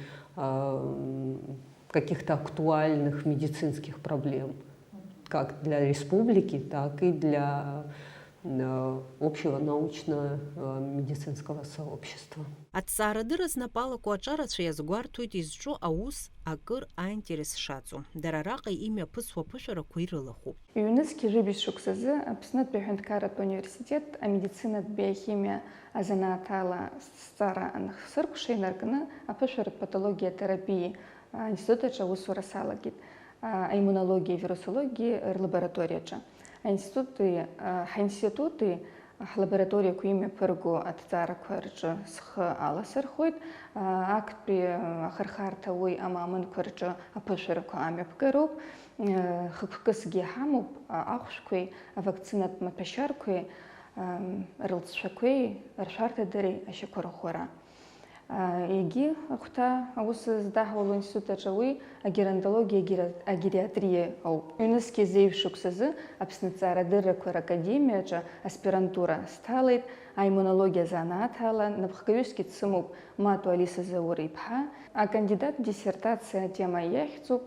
каких-то актуальных медицинских проблем, как для республики, так и для общего научно-медицинского сообщества. От Саарадыра знапала куачара шеязгуар туйтизчу аус акыр аинтерес шацу. Дарарака имя пысва пышара куирылаху. ЮНЕСКО жибис шуксазы апснат бехенткарат университет а медицина биохимия азанатала стара анхсырк шейнаркана апышарат патология терапии института чавусура салагит иммунология вирусология лаборатория. Институты лаборатория куиме пыргу от тара кварджа сх аласар ходит, акт при хархарта уй амамын кварджа апышерку амеп героб, хксги хамуб ахшкуй вакцинат маташаркуй, рылцшакуй, ршарта дери ашикурахора. Иги ахта аус сдахвал института чавуй геронтология агериатрия ау. ЮНЕСКО зейвшуксазы апснацарадыра кур академия ча аспирантура сталит, а иммунология занатала напхкаюски цымуп мату Алиса Заурипха, а кандидат диссертация тема яхцуп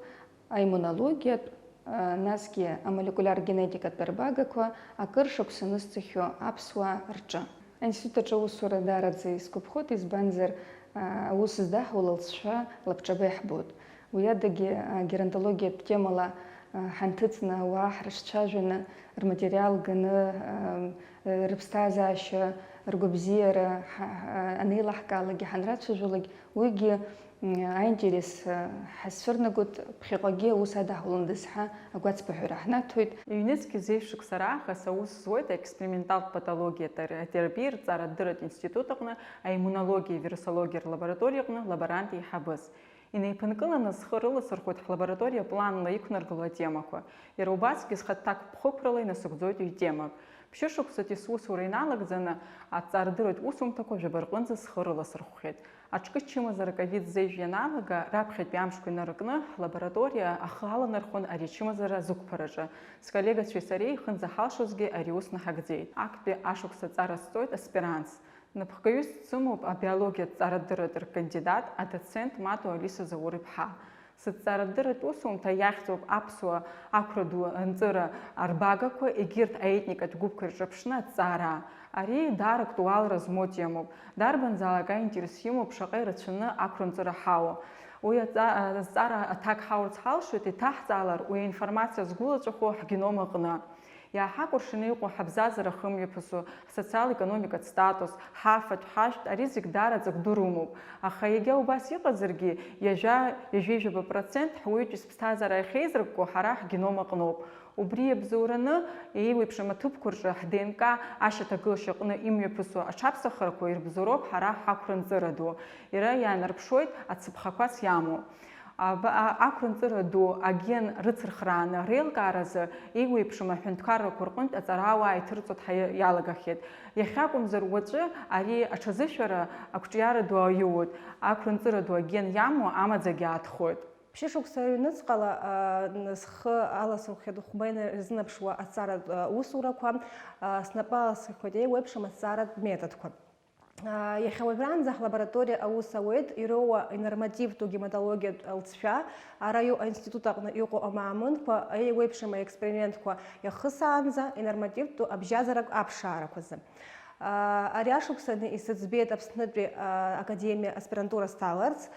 а иммунология наски а молекуляр генетика пербагаква а кыршуксынысцихё апсуа рча. Института чавусура дарадзе искупхот из банзер аус сдахвалалсша лапчабехбуд. Уядаги геронтология темала хантыцна уахршчажуна материал гны рыбстазаша ргубзера анилахкалаги ханратшажулаги уйги аинтерес хасфернагут бхигаги усадахулындысха агуацбахурахнатуит. ЮНЕСКО зейшик сараха саус свойта экспериментал патология терапии царадырат институтагна, а иммунология вирусология лабораториягна лаборанти хабыс. И наипанкылана схырыла сырхот лаборатория планла икнаргала темаку. И рубацки схаттак пхопрала и насугдойт темак. Пшешок кстати сус урейналагзана, а царадырат усум такой же баргынза схырыла сырхот. Ачкы чима зараковид зейжьяналага рабхет пямшку нарыкны лаборатория ахала нархон аричима зара зукпаража. С коллега Швейцарии хэн захалшузге ариус нахагдейт. Акпе ашукса цара стоит аспиранс. Напхкаюс цумуп а биология царадырыдыр кандидат, а доцент мату Алиса Заурипха. С царадырыт усум таяхтуп апсуа акроду анзыра арбагако эгирт аэтникат губкар жапшна цара. Ари дар актуал размотиямуп. Дар банзалага интересимуп шакай рачыны акронцыра хау. Уи азҵаара аҭакҳаурц ҳалшоит, иҭаҳҵаалар уи аинформациа згәылаҵәаху ҳгеном аҟны. Иааҳакәыршаны иҟоу ҳабзазара хымҩаԥысу, ҳсоциал-економикатә статус, ҳафатә, ҳажәтә, ари зегь даараӡа гәды рымоуп. Аха егьа убас иҟазаргьы, ҩажәа-ҩажәижәаба процент ҳуаҩытәыҩса ԥсҭазаара иахьеизрыкку ҳара ҳгеном аҟноуп. Убри иабзоураны еиуеиԥшым аҭыԥқәа рҿы ҳДНК ашьаҭагылашьа аҟны имҩаԥысуа аҽаԥсахрақәа ирбзоуроуп ҳара ҳақәра-нҵыра ду. Иара иаанарԥшуеит ацыԥхақәас иамоу. Ақәра-нҵыра ду аген рыцырхрааны реилкааразы еиуеиԥшым аҳәынҭқаррақәа рҟынтә аҵарауаа иҭырҵуа иалагахьеит. Иахьакәымзар уаҵәы ари аҽазышәара ақәҿиара ду аиуоит. Ақәра-нҵыра ду аген иамоу амаӡагьы аатхоит. Ԥшьышықәса ҩныҵҟала схы аласырхәхьеит хәбеины ирзынаԥшуа аҭҵааратә усурақәа, снапы аласырхәеит еиуеиԥшым аҭҵааратә методқәа. Иахьа уажәраанӡа ҳлабораториа аус ауеит ироуа инормативтә гематологиатә лҵшәа, ара аинститут аҟны иҟоу амаамынқәа еиуеиԥшым аекспериментқәа иахысаанӡа инормативтә абжьазарак аԥшаарақәазы. Ари ашықәсаны исыӡбеит Аԥснытәи академиа аспирантура сҭаларц.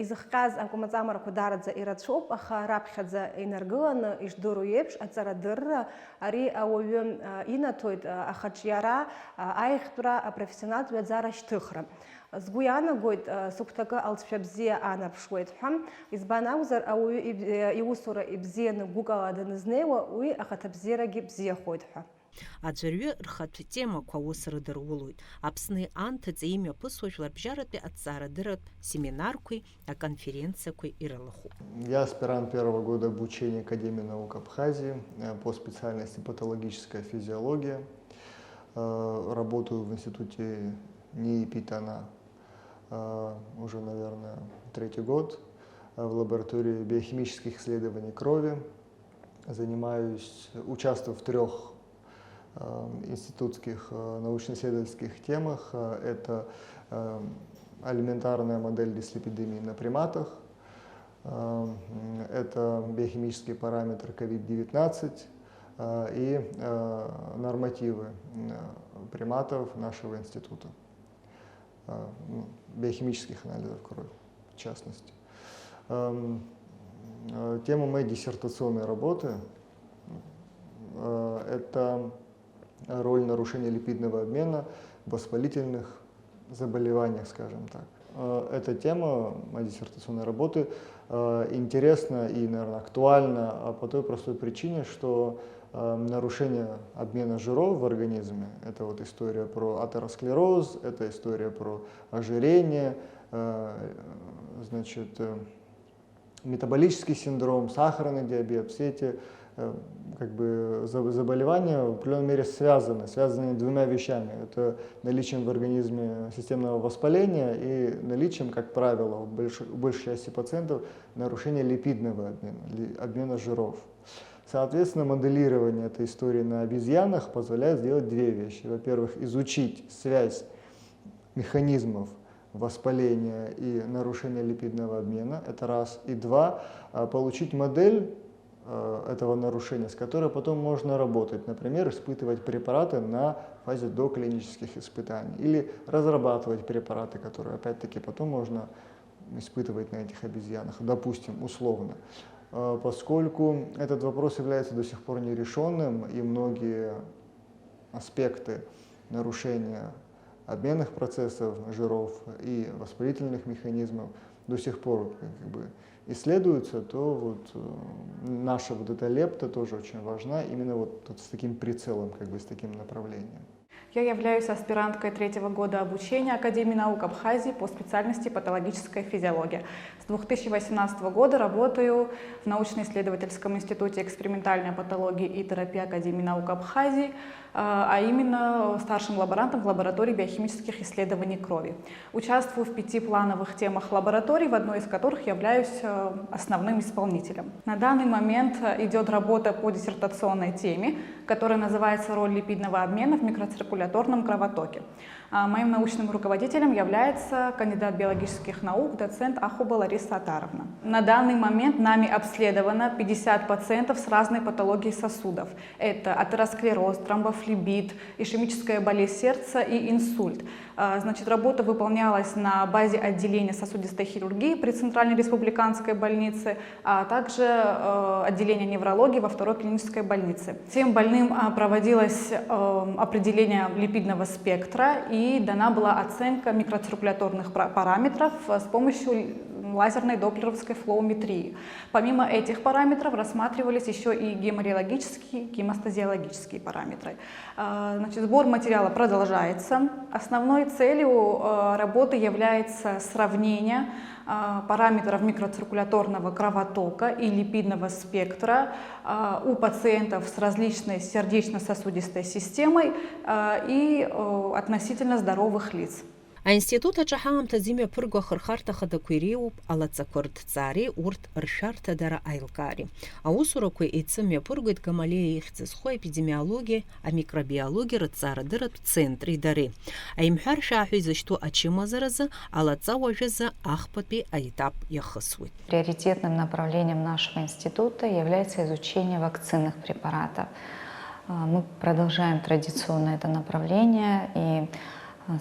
Изыхҟьаз акәмаҵамарақәа даараӡа ирацәоуп, аха раԥхьаӡа инаргыланы ишдыру еиԥш аҵарадырра ари ауаҩы инаҭоит ахаҿиара, аихтәра, апрофессионалтә ҩаӡара шьҭыхра. Сгәы иаанагоит сыгәҭакы алҵшәа бзиа аанарԥшуеит ҳәа, избан акәзар ауаҩы иусура ибзианы гәыкала данызнеиуа, уи ахаҭабзиарагьы бзиахоит ҳәа. Аӡәырҩы рхатә темақәа ус рыдырулоит. Аԥсны анҭыҵ имҩаԥысуа жәларбжьаратәи аҭҵаарадырратә семинарқәеи аконференциақәеи ирылахуп. Я аспирант первого года обучения Академии наук Абхазии по специальности патологическая физиология. Работаю в институте НИИ Питана уже, наверное, 3-й год в лаборатории биохимических исследований крови. Участвую в 3 институтских научно-исследовательских темах. Это алиментарная модель дислепидемии на приматах, это биохимические параметры COVID-19 и нормативы приматов нашего института, биохимических анализов крови в частности. Тема моей диссертационной работы – это роль нарушения липидного обмена в воспалительных заболеваниях, скажем так. Эта тема моей диссертационной работы интересна и, наверное, актуальна по той простой причине, что нарушение обмена жиров в организме – это вот история про атеросклероз, это история про ожирение, значит, метаболический синдром, сахарный диабет, все эти как бы заболевания в определенной мере связаны 2 вещами. Это наличием в организме системного воспаления и наличием, как правило, у большей части пациентов нарушения липидного обмена жиров. Соответственно, моделирование этой истории на обезьянах позволяет сделать 2 вещи. Во-первых, изучить связь механизмов воспаления и нарушения липидного обмена, это раз. И 2, получить модель этого нарушения, с которой потом можно работать. Например, испытывать препараты на фазе доклинических испытаний или разрабатывать препараты, которые опять-таки потом можно испытывать на этих обезьянах, допустим, условно. Поскольку этот вопрос является до сих пор нерешенным, и многие аспекты нарушения обменных процессов жиров и воспалительных механизмов до сих пор как бы исследуются, то вот наша вот эта лепта тоже очень важна, именно вот с таким прицелом, как бы с таким направлением. Я являюсь аспиранткой 3-го года обучения Академии наук Абхазии по специальности патологическая физиология. С 2018 года работаю в научно-исследовательском институте экспериментальной патологии и терапии Академии наук Абхазии, а именно старшим лаборантом в лаборатории биохимических исследований крови. Участвую в 5 плановых темах лабораторий, в одной из которых являюсь основным исполнителем. На данный момент идет работа по диссертационной теме который называется «Роль липидного обмена в микроциркуляторном кровотоке». Моим научным руководителем является кандидат биологических наук, доцент Ахуба Лариса Атаровна. На данный момент нами обследовано 50 пациентов с разной патологией сосудов. Это атеросклероз, тромбофлебит, ишемическая болезнь сердца и инсульт. Значит, работа выполнялась на базе отделения сосудистой хирургии при Центральной республиканской больнице, а также отделения неврологии во второй клинической больнице. Всем больным проводилось определение липидного спектра и дана была оценка микроциркуляторных параметров с помощью лазерной доплеровской флоуметрии. Помимо этих параметров рассматривались еще и геморрheологические, гемостазиологические параметры. Значит, сбор материала продолжается. Основной целью работы является сравнение параметров микроциркуляторного кровотока и липидного спектра у пациентов с различной сердечно-сосудистой системой и относительно здоровых лиц. Институт ачахам тазиме пурго хырхарта хадакуириуп алацакорд цари урт ршарта дара айлкари. Аусуракуи эцеме пургует гамалея ихцисхо эпидемиология, а микробиология рцара дырат в центре дары. А имхар шахуй за что ачима зараза, алаца вожеза ахпапи айтап яхасует. Приоритетным направлением нашего института является изучение вакцинных препаратов. Мы продолжаем традиционно это направление, и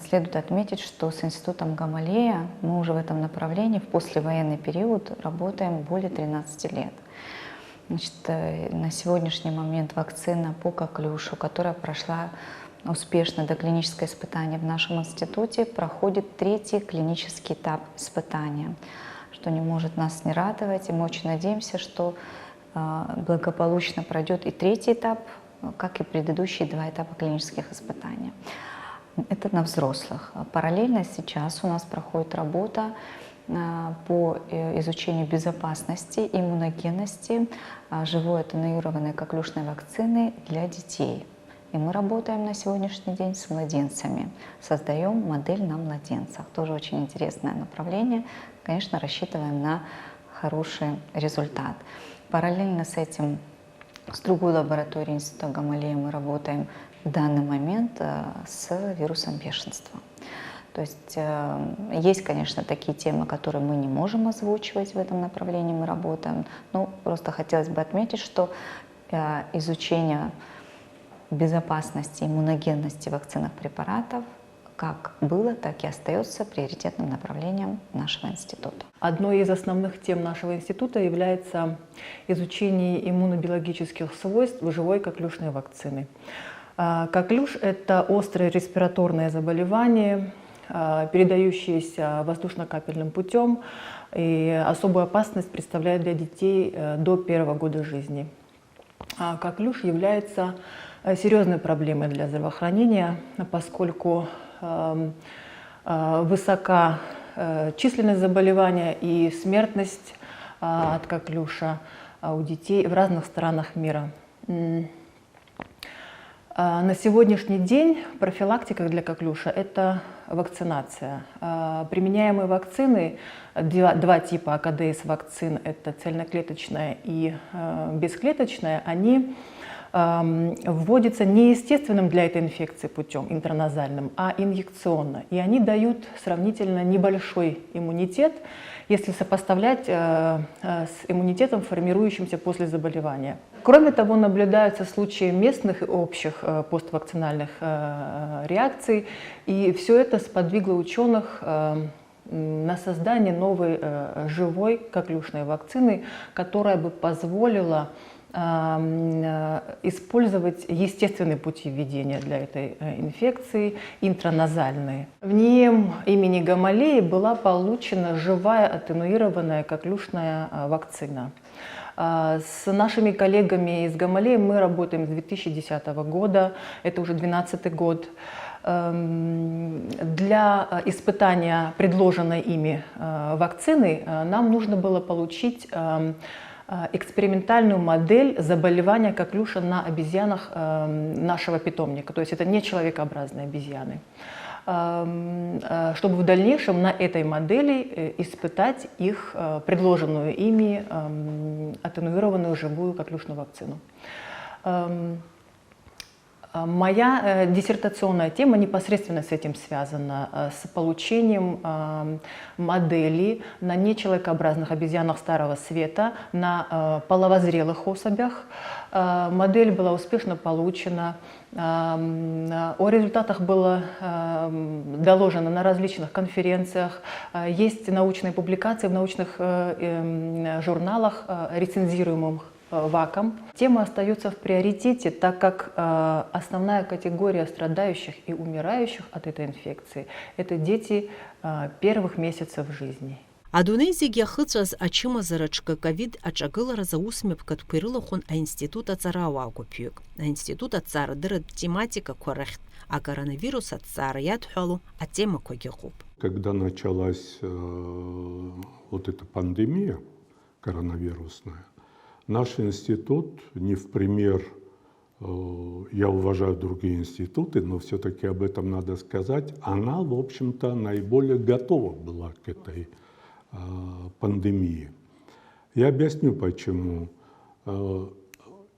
следует отметить, что с Институтом Гамалея мы уже в этом направлении в послевоенный период работаем более 13 лет. Значит, на сегодняшний момент вакцина по коклюшу, которая прошла успешно доклиническое испытание в нашем институте, проходит 3-й клинический этап испытания, что не может нас не радовать, и мы очень надеемся, что благополучно пройдет и 3-й этап, как и предыдущие 2 этапа клинических испытаний. Это на взрослых. Параллельно сейчас у нас проходит работа по изучению безопасности, иммуногенности живой атенуированной коклюшной вакцины для детей. И мы работаем на сегодняшний день с младенцами. Создаем модель на младенцах. Тоже очень интересное направление. Конечно, рассчитываем на хороший результат. Параллельно с этим с другой лабораторией Института Гамалея мы работаем в данный момент с вирусом бешенства. То есть есть, конечно, такие темы, которые мы не можем озвучивать в этом направлении, мы работаем. Но просто хотелось бы отметить, что изучение безопасности, иммуногенности вакцинных препаратов как было, так и остается приоритетным направлением нашего института. Одной из основных тем нашего института является изучение иммунобиологических свойств живой коклюшной вакцины. Коклюш – это острое респираторное заболевание, передающееся воздушно-капельным путем, и особую опасность представляет для детей до 1-го года жизни. Коклюш является серьезной проблемой для здравоохранения, поскольку высока численность заболевания и смертность от коклюша у детей в разных странах мира. На сегодняшний день профилактика для коклюша – это вакцинация. Применяемые вакцины, 2 типа АКДС-вакцин – это цельноклеточная и бесклеточная, они вводятся не естественным для этой инфекции путем, интраназальным, а инъекционно. И они дают сравнительно небольшой иммунитет, если сопоставлять с иммунитетом, формирующимся после заболевания. Кроме того, наблюдаются случаи местных и общих поствакцинальных реакций, и все это сподвигло ученых на создание новой живой коклюшной вакцины, которая бы позволила использовать естественные пути введения для этой инфекции, интраназальные. В НИИМ имени Гамалеи была получена живая атенуированная коклюшная вакцина. С нашими коллегами из Гамалеи мы работаем с 2010 года, это уже 12-й год. Для испытания предложенной ими вакцины нам нужно было получить экспериментальную модель заболевания коклюша на обезьянах нашего питомника, то есть это не человекообразные обезьяны, чтобы в дальнейшем на этой модели испытать их предложенную ими атенуированную живую коклюшную вакцину. Моя диссертационная тема непосредственно с этим связана, с получением модели на нечеловекообразных обезьянах Старого Света, на половозрелых особях. Модель была успешно получена. О результатах было доложено на различных конференциях. Есть научные публикации в научных журналах, рецензируемых ВАКом. Тема остается в приоритете, так как основная категория страдающих и умирающих от этой инфекции – это дети первых месяцев жизни. Адунеи зегьы иахыҵәаз ачымазараҿы ковид аҿагылара заусмҩаԥгатәқәа ирылахәын аинститут аҵарауаа гәыԥҩык. Аинститут аҭҵаарадырратә тематикақәа рахьтә акоронавирус аҭҵаара иадҳәало атемақәагьы ыҟоуп. Когда началась вот эта пандемия коронавирусная, наш институт, не в пример, я уважаю другие институты, но все-таки об этом надо сказать, она, в общем-то, наиболее готова была к этой пандемии. Я объясню, почему.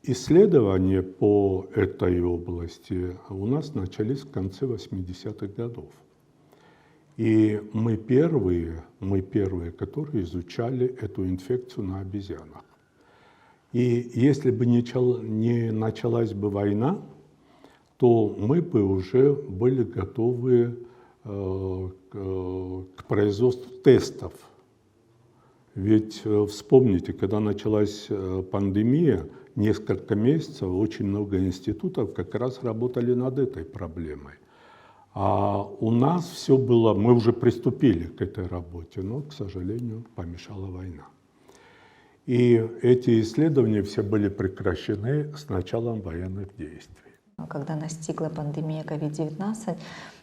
Исследования по этой области у нас начались в конце 80-х годов. И мы первые, которые изучали эту инфекцию на обезьянах. И если бы не началась бы война, то мы бы уже были готовы к производству тестов. Ведь вспомните, когда началась пандемия, несколько месяцев очень много институтов как раз работали над этой проблемой. А у нас все было, мы уже приступили к этой работе, но, к сожалению, помешала война. И эти исследования все были прекращены с началом военных действий. Когда настигла пандемия COVID-19,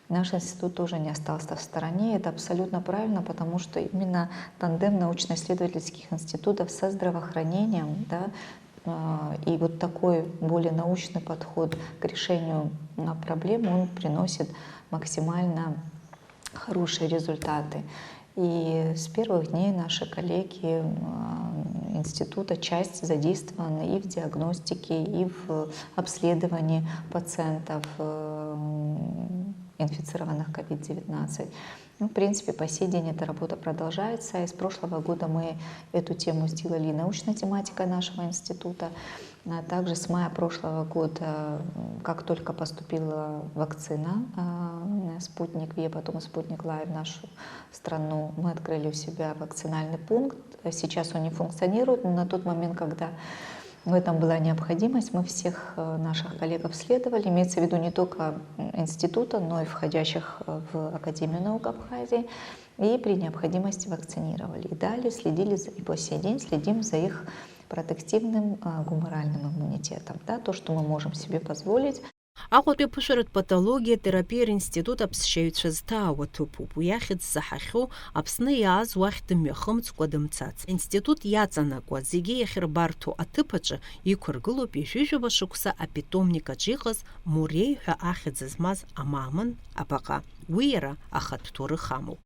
наш институт тоже не остался в стороне. Это абсолютно правильно, потому что именно тандем научно-исследовательских институтов со здравоохранением, да, и вот такой более научный подход к решению проблем, он приносит максимально хорошие результаты. И с первых дней наши коллеги института часть задействованы и в диагностике, и в обследовании пациентов, инфицированных COVID-19. Ну, в принципе, по сей день эта работа продолжается. И с прошлого года мы эту тему сделали научной тематикой нашего института. А также с мая прошлого года, как только поступила вакцина «Спутник Ви», потом «Спутник Лайв» в нашу страну, мы открыли у себя вакцинальный пункт. Сейчас он не функционирует, но на тот момент, когда в этом была необходимость, мы всех наших коллег обследовали, имеется в виду не только института, но и входящих в Академию наук Абхазии, и при необходимости вакцинировали. И далее следили, и по сей день следим за их протективным гуморальным иммунитетом, да, то, что мы можем себе позволить. Аҟәатәи аԥышәаратә патологиа терапиатә институт аԥсшьаҩцәа зҭаауа ҭыԥуп. Уи ахьӡ заҳахьоу Аԥсны иааз уахь дымҩахымҵкәа дымцац. Институт иаҵанакуа зегьы иахьырбарҭоу аҭыԥаҿы иқәыргылоуп ижәижәаба шықәса апитомник аҿы иҟаз Муреи ҳәа ахьӡ змаз амаамын абаҟа. Уи иара ахатә ҭоурых амоуп.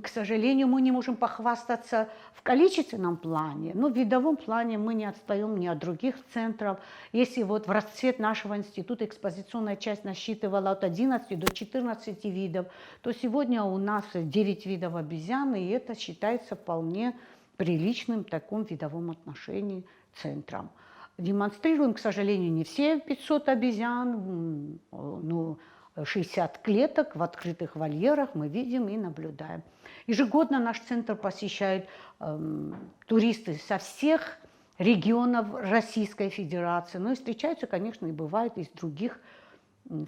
К сожалению, мы не можем похвастаться в количественном плане, но в видовом плане мы не отстаем ни от других центров. Если вот в расцвет нашего института экспозиционная часть насчитывала от 11 до 14 видов, то сегодня у нас 9 видов обезьян, и это считается вполне приличным в таком видовом отношении центром. Демонстрируем, к сожалению, не все 500 обезьян, но 60 клеток в открытых вольерах мы видим и наблюдаем. Ежегодно наш центр посещают туристы со всех регионов Российской Федерации. Ну и встречаются, конечно, и бывают из других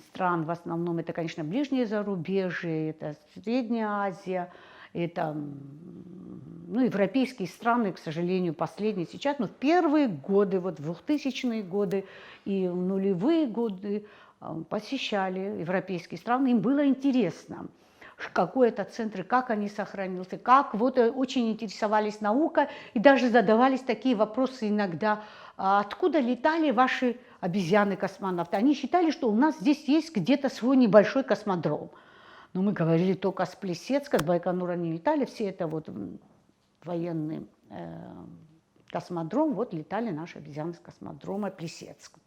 стран. В основном это, конечно, ближнее зарубежье, это Средняя Азия, это европейские страны, к сожалению, последние сейчас. Но в первые годы, вот в 2000-е годы и в нулевые годы посещали европейские страны, им было интересно, какой это центр, как они сохранился, как вот очень интересовались наукой и даже задавались такие вопросы иногда, откуда летали ваши обезьяны-космонавты. Они считали, что у нас здесь есть где-то свой небольшой космодром. Но мы говорили только с Плесецка, с Байконура не летали, все это вот военный космодром, вот летали наши обезьяны с космодрома Плесецк.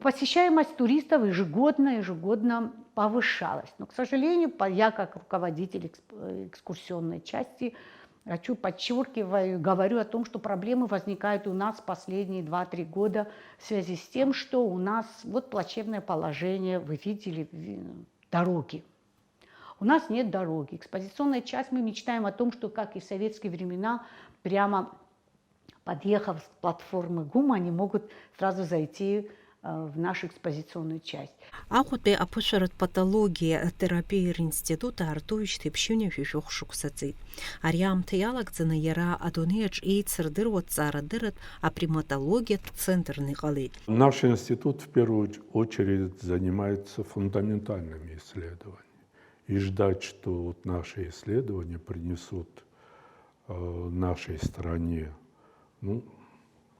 Посещаемость туристов ежегодно повышалась. Но, к сожалению, я как руководитель экскурсионной части подчеркиваю, говорю о том, что проблемы возникают у нас последние 2-3 года в связи с тем, что у нас вот плачевное положение, вы видели, дороги. У нас нет дороги. Экспозиционная часть, мы мечтаем о том, что, как и в советские времена, прямо подъехав с платформы ГУМ, они могут сразу зайти в нашу экспозиционную часть. Ахуте апушарат патология терапии института артуич тепшуня фишух шуксацит. Ариам теялак ценаяра адонеч и цердырвот царадырат а приматология центрный галит. Наш институт в первую очередь занимается фундаментальными исследованиями. И ждать, что вот наши исследования принесут нашей стране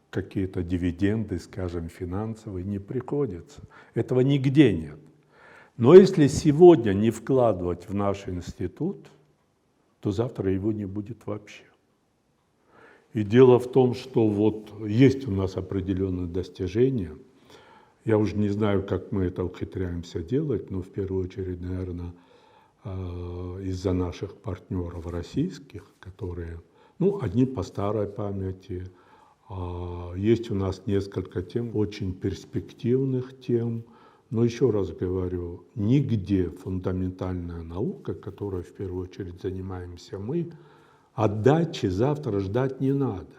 какие-то дивиденды, скажем, финансовые, не приходится. Этого нигде нет. Но если сегодня не вкладывать в наш институт, то завтра его не будет вообще. И дело в том, что вот есть у нас определенные достижения. Я уже не знаю, как мы это ухитряемся делать, но в первую очередь, наверное, из-за наших партнеров российских, которые, одни по старой памяти. Есть у нас несколько тем, очень перспективных тем, но еще раз говорю, нигде фундаментальная наука, которой в первую очередь занимаемся мы, отдачи завтра ждать не надо,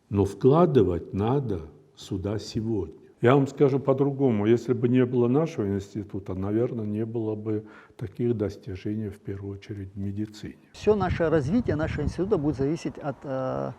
но вкладывать надо сюда сегодня. Я вам скажу по-другому, если бы не было нашего института, наверное, не было бы таких достижений в первую очередь в медицине. Все наше развитие нашего института будет зависеть от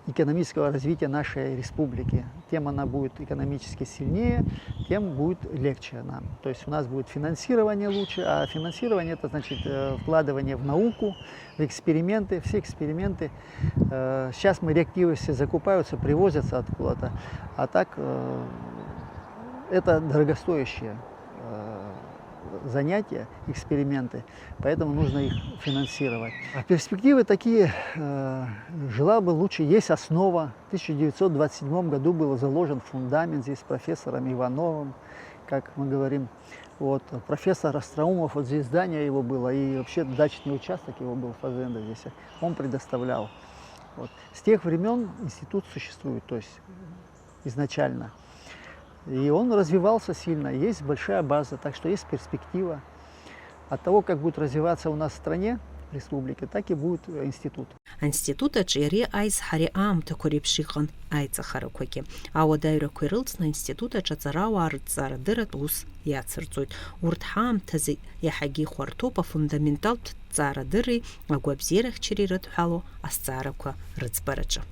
экономического развития нашей республики. Тем она будет экономически сильнее, тем будет легче нам. То есть у нас будет финансирование лучше, а финансирование это значит вкладывание в науку, в эксперименты, все эксперименты. Сейчас мы реактивы все закупаются, привозятся откуда-то, а так это дорогостоящее занятия, эксперименты, поэтому нужно их финансировать. А перспективы такие, жила бы лучше, есть основа. В 1927 году был заложен фундамент здесь профессором Ивановым, как мы говорим. Вот, профессор Остроумов, вот здесь здание его было, и вообще дачный участок его был, фазенда здесь, он предоставлял. Вот. С тех времен институт существует, то есть изначально. И он развивался сильно, есть большая база, так что есть перспектива. От того, как будет развиваться у нас в стране, в республике, так и будет институт. Института чири айс хари ам такурипшихан айца харакоки. А одайра курилц на института чацарау арцара дырат ус яцерцует. Уртхам тази яхаги хвартопа фундаментал цара дыры агуабзирах чири ратхало асцарака рыцбарача.